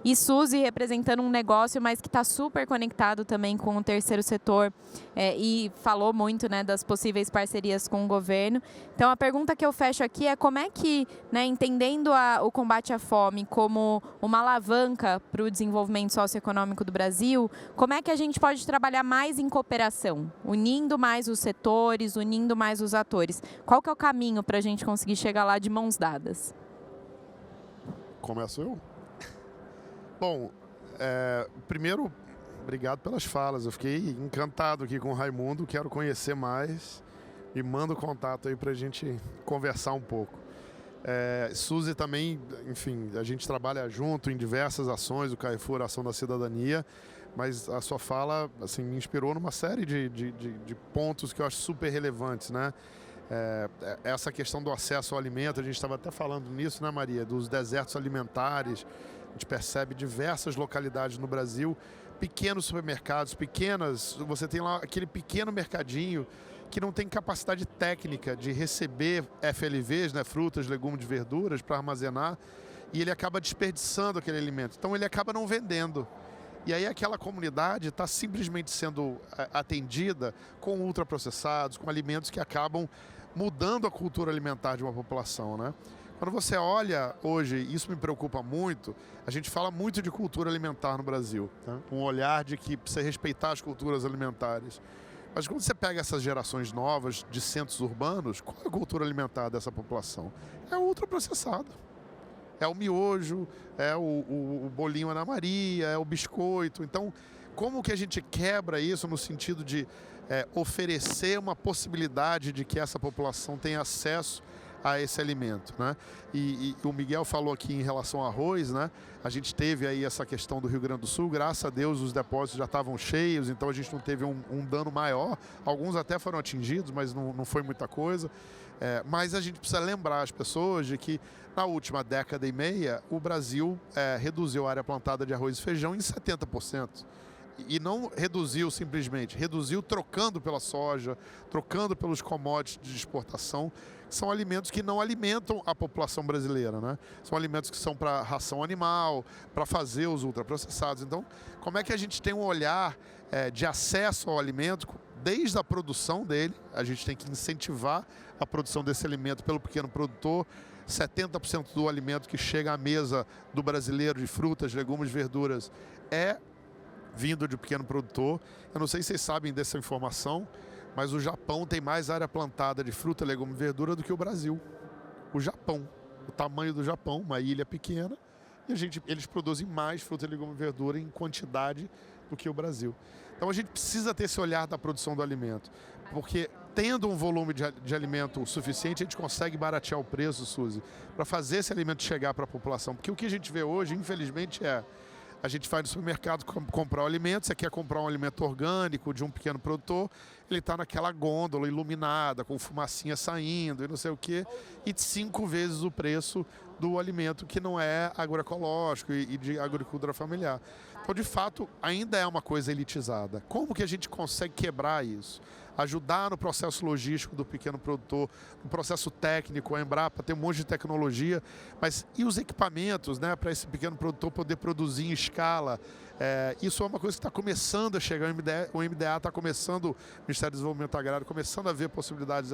E Suzy representando um negócio, mas que está super conectado também com o terceiro setor e falou muito, né, das possíveis parcerias com o governo. Então, a pergunta que eu fecho aqui é como é que, né, entendendo o combate à fome como uma alavanca para o desenvolvimento socioeconômico do Brasil, como é que a gente pode trabalhar mais em cooperação, unindo mais os setores, unindo mais os atores? Qual que é o caminho para a gente conseguir chegar lá de mãos dadas? Começo eu? Bom, primeiro, obrigado pelas falas. Eu fiquei encantado aqui com o Raimundo, quero conhecer mais. Me manda o contato aí para a gente conversar um pouco. Suzy também, enfim, a gente trabalha junto em diversas ações, o Carrefour, Ação da Cidadania, mas a sua fala assim, me inspirou numa série de pontos que eu acho super relevantes, né? Essa questão do acesso ao alimento, a gente estava até falando nisso, né, Maria? Dos desertos alimentares. A gente percebe diversas localidades no Brasil, pequenos supermercados, você tem lá aquele pequeno mercadinho que não tem capacidade técnica de receber FLVs, né, frutas, legumes, verduras, para armazenar, e ele acaba desperdiçando aquele alimento. Então ele acaba não vendendo. E aí aquela comunidade está simplesmente sendo atendida com ultraprocessados, com alimentos que acabam mudando a cultura alimentar de uma população, né? Quando você olha hoje, isso me preocupa muito, a gente fala muito de cultura alimentar no Brasil, né? Um olhar de que precisa respeitar as culturas alimentares. Mas quando você pega essas gerações novas de centros urbanos, qual é a cultura alimentar dessa população? É ultraprocessado. É o miojo, é o bolinho Ana Maria, é o biscoito. Então, como que a gente quebra isso no sentido de oferecer uma possibilidade de que essa população tenha acesso a esse alimento, né? E o Miguel falou aqui em relação ao arroz, né? A gente teve aí essa questão do Rio Grande do Sul, graças a Deus os depósitos já estavam cheios, então a gente não teve um dano maior. Alguns até foram atingidos, mas não foi muita coisa. Mas a gente precisa lembrar as pessoas de que na última década e meia o Brasil reduziu a área plantada de arroz e feijão em 70%. E não reduziu simplesmente, reduziu trocando pela soja, trocando pelos commodities de exportação, que são alimentos que não alimentam a população brasileira, né? São alimentos que são para ração animal, para fazer os ultraprocessados. Então, como é que a gente tem um olhar de acesso ao alimento desde a produção dele? A gente tem que incentivar a produção desse alimento pelo pequeno produtor. 70% do alimento que chega à mesa do brasileiro de frutas, legumes, verduras é vindo de pequeno produtor. Eu não sei se vocês sabem dessa informação, mas o Japão tem mais área plantada de fruta, legume e verdura do que o Brasil. O Japão, o tamanho do Japão, uma ilha pequena, e eles produzem mais fruta, legume e verdura em quantidade do que o Brasil. Então a gente precisa ter esse olhar da produção do alimento, porque tendo um volume de alimento suficiente, a gente consegue baratear o preço, Suzy, para fazer esse alimento chegar para a população. Porque o que a gente vê hoje, infelizmente, a gente vai no supermercado comprar o alimento, você quer comprar um alimento orgânico de um pequeno produtor, ele está naquela gôndola iluminada, com fumacinha saindo e não sei o quê, e 5 vezes o preço do alimento que não é agroecológico e de agricultura familiar. Então, de fato, ainda é uma coisa elitizada. Como que a gente consegue quebrar isso? Ajudar no processo logístico do pequeno produtor, no processo técnico, a Embrapa tem um monte de tecnologia, mas e os equipamentos, né, para esse pequeno produtor poder produzir em escala? Isso é uma coisa que está começando a chegar, o MDA está começando, o Ministério do Desenvolvimento Agrário, começando a ver possibilidades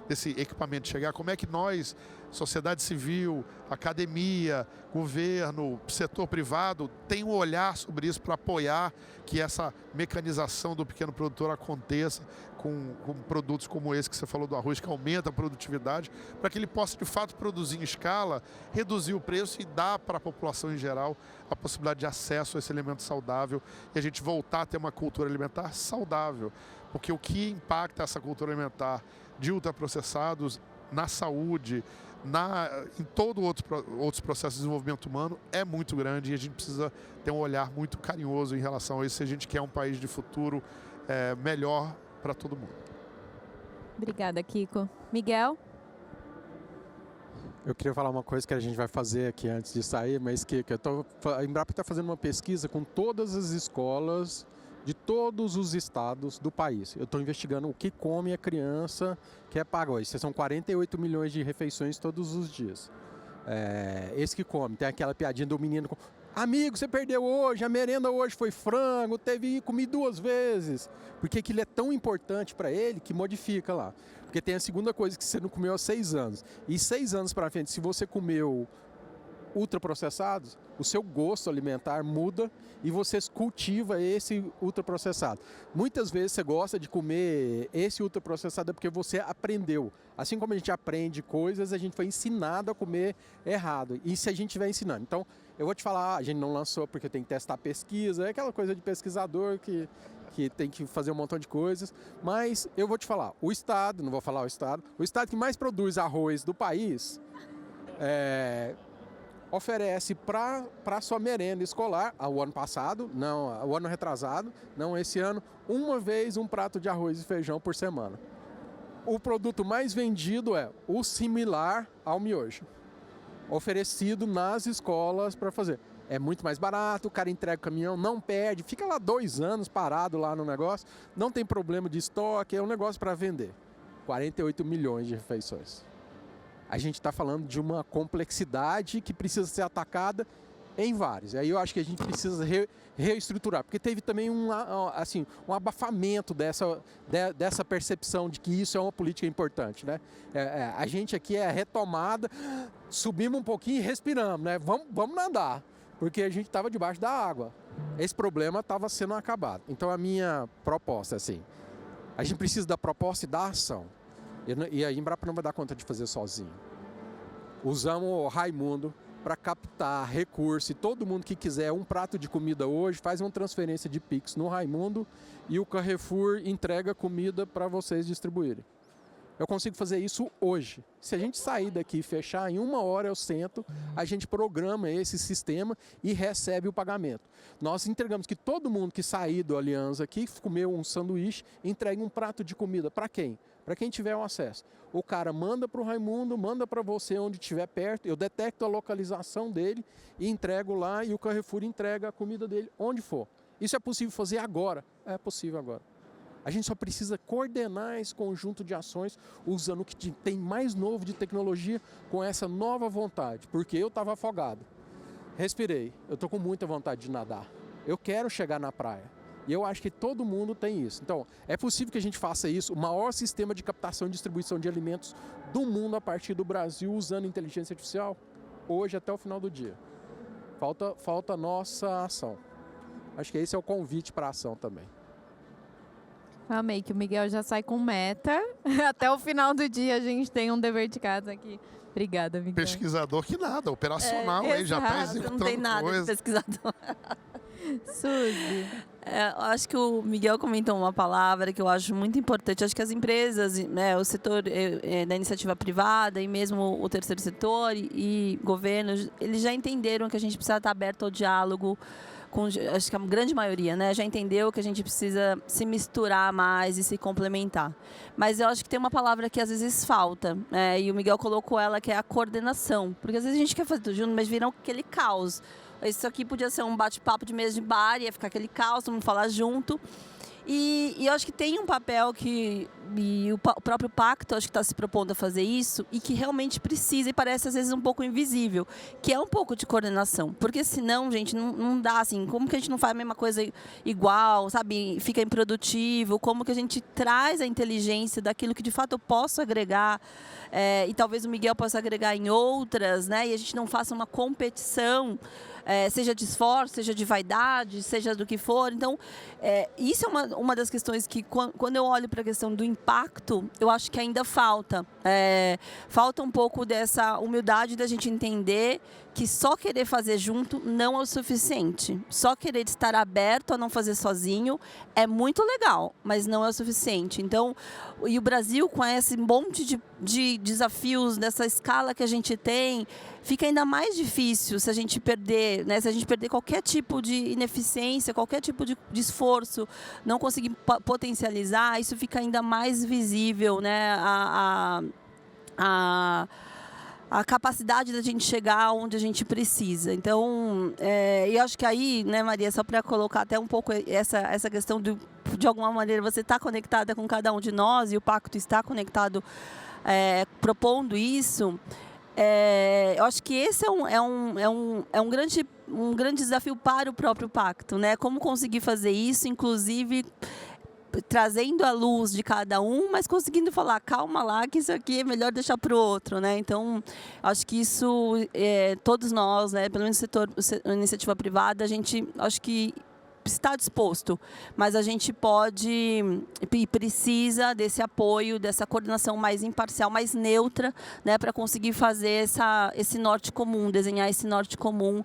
desse equipamento chegar. Como é que nós, sociedade civil, academia, governo, setor privado, tem um olhar sobre isso para apoiar que essa mecanização do pequeno produtor aconteça com produtos como esse que você falou do arroz, que aumenta a produtividade, para que ele possa de fato produzir em escala, reduzir o preço e dar para a população em geral a possibilidade de acesso a esse alimento saudável e a gente voltar a ter uma cultura alimentar saudável. Porque o que impacta essa cultura alimentar de ultraprocessados na saúde, em todos outros processos de desenvolvimento humano é muito grande e a gente precisa ter um olhar muito carinhoso em relação a isso se a gente quer um país de futuro melhor para todo mundo. Obrigada, Kiko. Miguel? Eu queria falar uma coisa que a gente vai fazer aqui antes de sair, mas que a Embrapa está fazendo uma pesquisa com todas as escolas de todos os estados do país. Eu estou investigando o que come a criança que é paga hoje. São 48 milhões de refeições todos os dias. Esse que come, tem aquela piadinha do menino: amigo, você perdeu hoje, a merenda hoje foi frango, comi 2 vezes. Porque aquilo é tão importante para ele que modifica lá. Porque tem a segunda coisa que você não comeu há 6 anos. E 6 anos para frente, se você comeu ultraprocessados, o seu gosto alimentar muda e você cultiva esse ultraprocessado. Muitas vezes você gosta de comer esse ultraprocessado porque você aprendeu. Assim como a gente aprende coisas, a gente foi ensinado a comer errado. E se a gente estiver ensinando? Então, eu vou te falar, a gente não lançou porque tem que testar pesquisa, é aquela coisa de pesquisador que tem que fazer um montão de coisas, mas eu vou te falar, o estado que mais produz arroz do país oferece para a sua merenda escolar, o ano passado, não, o ano retrasado, não esse ano, uma vez um prato de arroz e feijão por semana. O produto mais vendido é o similar ao miojo, oferecido nas escolas para fazer. É muito mais barato, o cara entrega o caminhão, não perde, fica lá 2 anos parado lá no negócio, não tem problema de estoque, é um negócio para vender. 48 milhões de refeições. A gente está falando de uma complexidade que precisa ser atacada em vários. Aí eu acho que a gente precisa reestruturar, porque teve também um abafamento dessa percepção de que isso é uma política importante, né? A gente aqui é retomada, subimos um pouquinho e respiramos, né? Vamos nadar, porque a gente estava debaixo da água. Esse problema estava sendo acabado. Então a minha proposta é assim, a gente precisa da proposta e da ação. E a Embrapa não vai dar conta de fazer sozinho. Usamos o Raimundo para captar recurso e todo mundo que quiser um prato de comida hoje faz uma transferência de Pix no Raimundo e o Carrefour entrega comida para vocês distribuírem. Eu consigo fazer isso hoje. Se a gente sair daqui e fechar, em 1 hora eu sento, a gente programa esse sistema e recebe o pagamento. Nós entregamos que todo mundo que sair do Aliança aqui, comeu um sanduíche, entrega um prato de comida. Para quem? Para quem tiver o acesso. O cara manda para o Raimundo, manda para você onde estiver perto, eu detecto a localização dele e entrego lá e o Carrefour entrega a comida dele onde for. Isso é possível fazer agora? É possível agora. A gente só precisa coordenar esse conjunto de ações usando o que tem mais novo de tecnologia com essa nova vontade. Porque eu estava afogado. Respirei. Eu estou com muita vontade de nadar. Eu quero chegar na praia. E eu acho que todo mundo tem isso. Então, é possível que a gente faça isso, o maior sistema de captação e distribuição de alimentos do mundo a partir do Brasil usando inteligência artificial, hoje até o final do dia. Falta a nossa ação. Acho que esse é o convite para a ação também. Amei que o Miguel já sai com meta. Até o final do dia a gente tem um dever de casa aqui. Obrigada, Miguel. Pesquisador que nada, operacional aí, já está executando não tem nada coisa. de pesquisador. Suzy. Acho que o Miguel comentou uma palavra que eu acho muito importante. Acho que as empresas, né, o setor da iniciativa privada e mesmo o terceiro setor e governos, eles já entenderam que a gente precisa estar aberto ao diálogo acho que a grande maioria, né, já entendeu que a gente precisa se misturar mais e se complementar. Mas eu acho que tem uma palavra que às vezes falta, né, e o Miguel colocou ela, que é a coordenação. Porque às vezes a gente quer fazer tudo junto, mas vira aquele caos. Isso aqui podia ser um bate-papo de mesa de bar, ia ficar aquele caos, todo mundo falar junto. E eu acho que tem um papel que o próprio pacto acho que está se propondo a fazer isso e que realmente precisa e parece às vezes um pouco invisível, que é um pouco de coordenação. Porque senão, gente, não dá assim, como que a gente não faz a mesma coisa igual, sabe? Fica improdutivo, como que a gente traz a inteligência daquilo que de fato eu posso agregar e talvez o Miguel possa agregar em outras, né? E a gente não faça uma competição, seja de esforço, seja de vaidade, seja do que for. Então, isso é uma das questões que, quando eu olho para a questão do impacto, eu acho que ainda falta. Falta um pouco dessa humildade da gente entender que só querer fazer junto não é o suficiente. Só querer estar aberto a não fazer sozinho é muito legal, mas não é o suficiente. Então, e o Brasil, com esse monte de desafios, dessa escala que a gente tem, fica ainda mais difícil se a gente perder, né? Se a gente perder qualquer tipo de ineficiência, qualquer tipo de esforço, não conseguir potencializar, isso fica ainda mais visível, né? A capacidade da gente chegar onde a gente precisa. Então, eu acho que aí, né, Maria, só para colocar até um pouco essa questão de alguma maneira você está conectada com cada um de nós e o pacto está conectado, propondo isso. Eu acho que esse é um grande desafio para o próprio pacto, né? Como conseguir fazer isso, inclusive trazendo a luz de cada um, mas conseguindo falar, calma lá, que isso aqui é melhor deixar para o outro, né? Então, acho que isso, todos nós, né, pelo menos a iniciativa privada, a gente, acho que está disposto, mas a gente pode e precisa desse apoio, dessa coordenação mais imparcial, mais neutra, né, para conseguir fazer esse norte comum, desenhar esse norte comum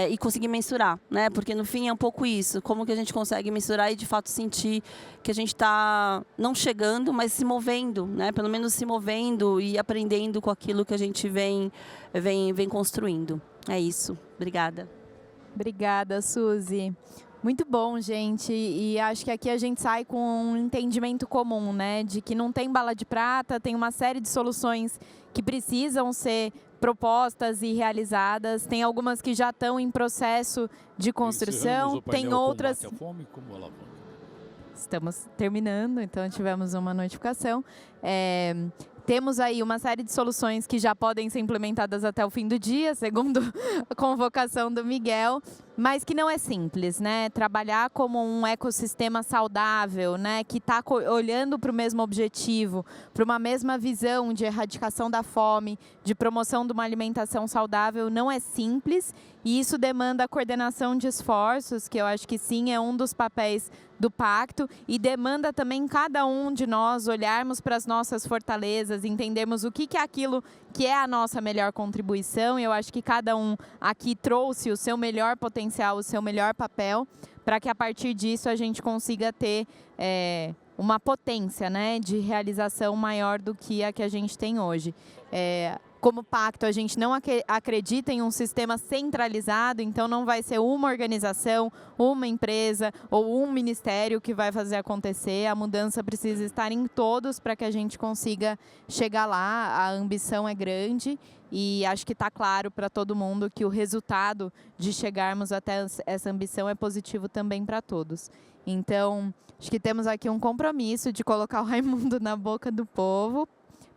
e conseguir mensurar, né? Porque no fim é um pouco isso, como que a gente consegue mensurar e de fato sentir que a gente está não chegando, mas se movendo, né? Pelo menos se movendo e aprendendo com aquilo que a gente vem construindo. É isso. Obrigada. Obrigada, Suzy. Muito bom, gente, e acho que aqui a gente sai com um entendimento comum, né, de que não tem bala de prata, tem uma série de soluções que precisam ser propostas e realizadas, tem algumas que já estão em processo de construção, tem outras... Combate à fome, como alavanca. Estamos terminando, então tivemos uma notificação. Temos aí uma série de soluções que já podem ser implementadas até o fim do dia, segundo a convocação do Miguel, mas que não é simples, né? Trabalhar como um ecossistema saudável, né? Que está olhando para o mesmo objetivo, para uma mesma visão de erradicação da fome, de promoção de uma alimentação saudável, não é simples. E isso demanda a coordenação de esforços, que eu acho que sim, é um dos papéis do pacto, e demanda também cada um de nós olharmos para as nossas fortalezas, entendermos o que é aquilo que é a nossa melhor contribuição. Eu acho que cada um aqui trouxe o seu melhor potencial, o seu melhor papel, para que a partir disso a gente consiga ter uma potência, né, de realização maior do que a que a gente tem hoje. Como pacto, a gente não acredita em um sistema centralizado, então não vai ser uma organização, uma empresa ou um ministério que vai fazer acontecer. A mudança precisa estar em todos para que a gente consiga chegar lá. A ambição é grande e acho que está claro para todo mundo que o resultado de chegarmos até essa ambição é positivo também para todos. Então, acho que temos aqui um compromisso de colocar o Raimundo na boca do povo,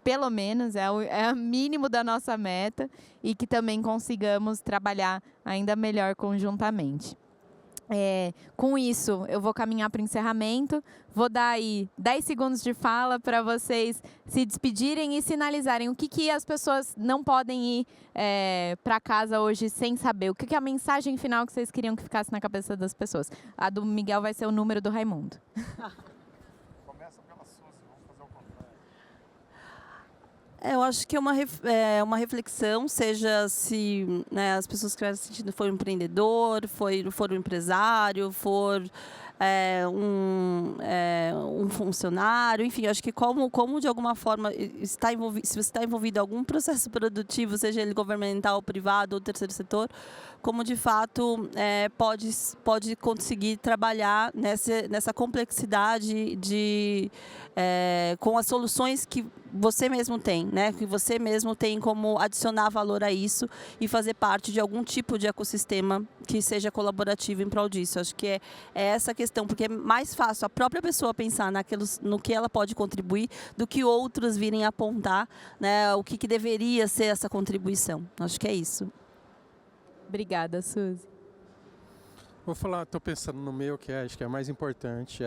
pelo menos é o mínimo da nossa meta, e que também consigamos trabalhar ainda melhor conjuntamente. Com isso, eu vou caminhar para o encerramento, vou dar aí 10 segundos de fala para vocês se despedirem e sinalizarem o que as pessoas não podem ir para casa hoje sem saber, o que é a mensagem final que vocês queriam que ficasse na cabeça das pessoas. A do Miguel vai ser o número do Raimundo. Eu acho que é uma reflexão, seja se, né, as pessoas que estiverem sentindo for um empreendedor, for um empresário, for um funcionário, enfim, eu acho que como de alguma forma se você está envolvido em algum processo produtivo, seja ele governamental, privado ou terceiro setor, como de fato pode conseguir trabalhar nessa complexidade com as soluções que você mesmo tem, né? Que você mesmo tem como adicionar valor a isso e fazer parte de algum tipo de ecossistema que seja colaborativo em prol disso. Acho que é essa a questão, porque é mais fácil a própria pessoa pensar no que ela pode contribuir do que outros virem apontar, né, o que deveria ser essa contribuição. Acho que é isso. Obrigada, Suzy. Vou falar, estou pensando no meu, que acho que é mais importante,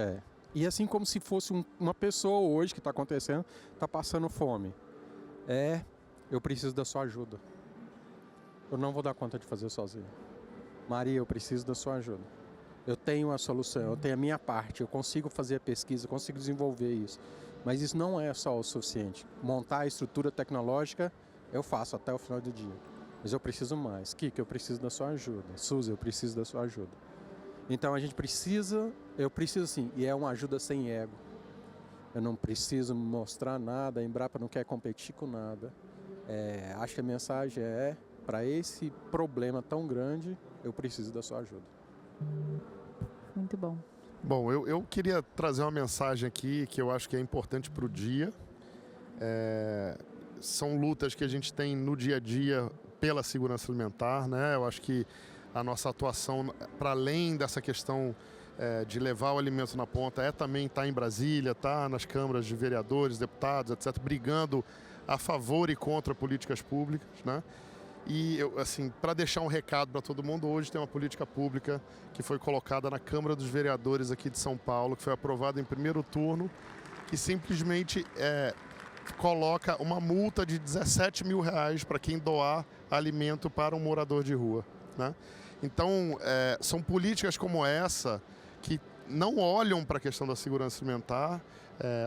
e assim como se fosse uma pessoa hoje que está acontecendo, está passando fome. Eu preciso da sua ajuda. Eu não vou dar conta de fazer sozinho. Maria, eu preciso da sua ajuda. Eu tenho a solução, eu tenho a minha parte, eu consigo fazer a pesquisa, eu consigo desenvolver isso. Mas isso não é só o suficiente. Montar a estrutura tecnológica, eu faço até o final do dia. Mas eu preciso mais. Kika, eu preciso da sua ajuda. Suzy, eu preciso da sua ajuda. Então a gente precisa, eu preciso sim, e é uma ajuda sem ego. Eu não preciso mostrar nada, a Embrapa não quer competir com nada. Acho que a mensagem para esse problema tão grande, eu preciso da sua ajuda. Muito bom. Bom, eu queria trazer uma mensagem aqui que eu acho que é importante para o dia. São lutas que a gente tem no dia a dia pela segurança alimentar, né? Eu acho que a nossa atuação, para além dessa questão de levar o alimento na ponta, também estar em Brasília, nas câmaras de vereadores, deputados, etc., brigando a favor e contra políticas públicas, né? E, para deixar um recado para todo mundo, hoje tem uma política pública que foi colocada na Câmara dos Vereadores aqui de São Paulo, que foi aprovada em primeiro turno, que simplesmente coloca uma multa de R$17 mil para quem doar alimento para um morador de rua, né? Então, são políticas como essa que não olham para a questão da segurança alimentar,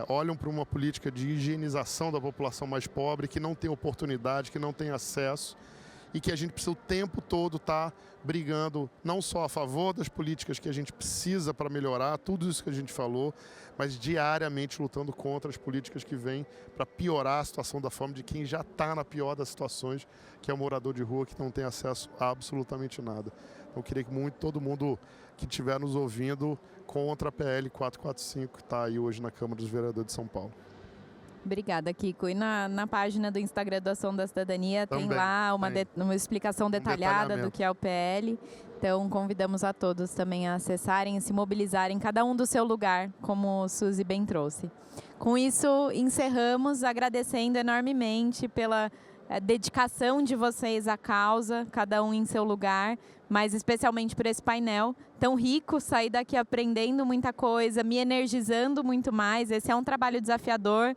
olham para uma política de higienização da população mais pobre, que não tem oportunidade, que não tem acesso, e que a gente precisa o tempo todo estar brigando não só a favor das políticas que a gente precisa para melhorar, tudo isso que a gente falou, mas diariamente lutando contra as políticas que vêm para piorar a situação da fome de quem já está na pior das situações, que é o morador de rua que não tem acesso a absolutamente nada. Então eu queria que todo mundo que estiver nos ouvindo contra a PL 445, que está aí hoje na Câmara dos Vereadores de São Paulo. Obrigada, Kiko. E na página do Instagram do Ação da Cidadania também tem lá uma explicação detalhada do que é o PL. Então, convidamos a todos também a acessarem e se mobilizarem, cada um do seu lugar, como o Suzy bem trouxe. Com isso, encerramos agradecendo enormemente pela dedicação de vocês à causa, cada um em seu lugar, mas especialmente por esse painel tão rico, sair daqui aprendendo muita coisa, me energizando muito mais. Esse é um trabalho desafiador.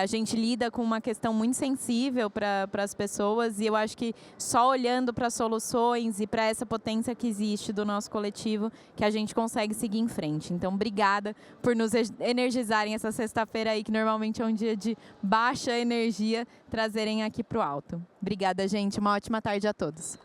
A gente lida com uma questão muito sensível para as pessoas e eu acho que só olhando para soluções e para essa potência que existe do nosso coletivo que a gente consegue seguir em frente. Então, obrigada por nos energizarem essa sexta-feira aí, que normalmente é um dia de baixa energia, trazerem aqui para o alto. Obrigada, gente. Uma ótima tarde a todos.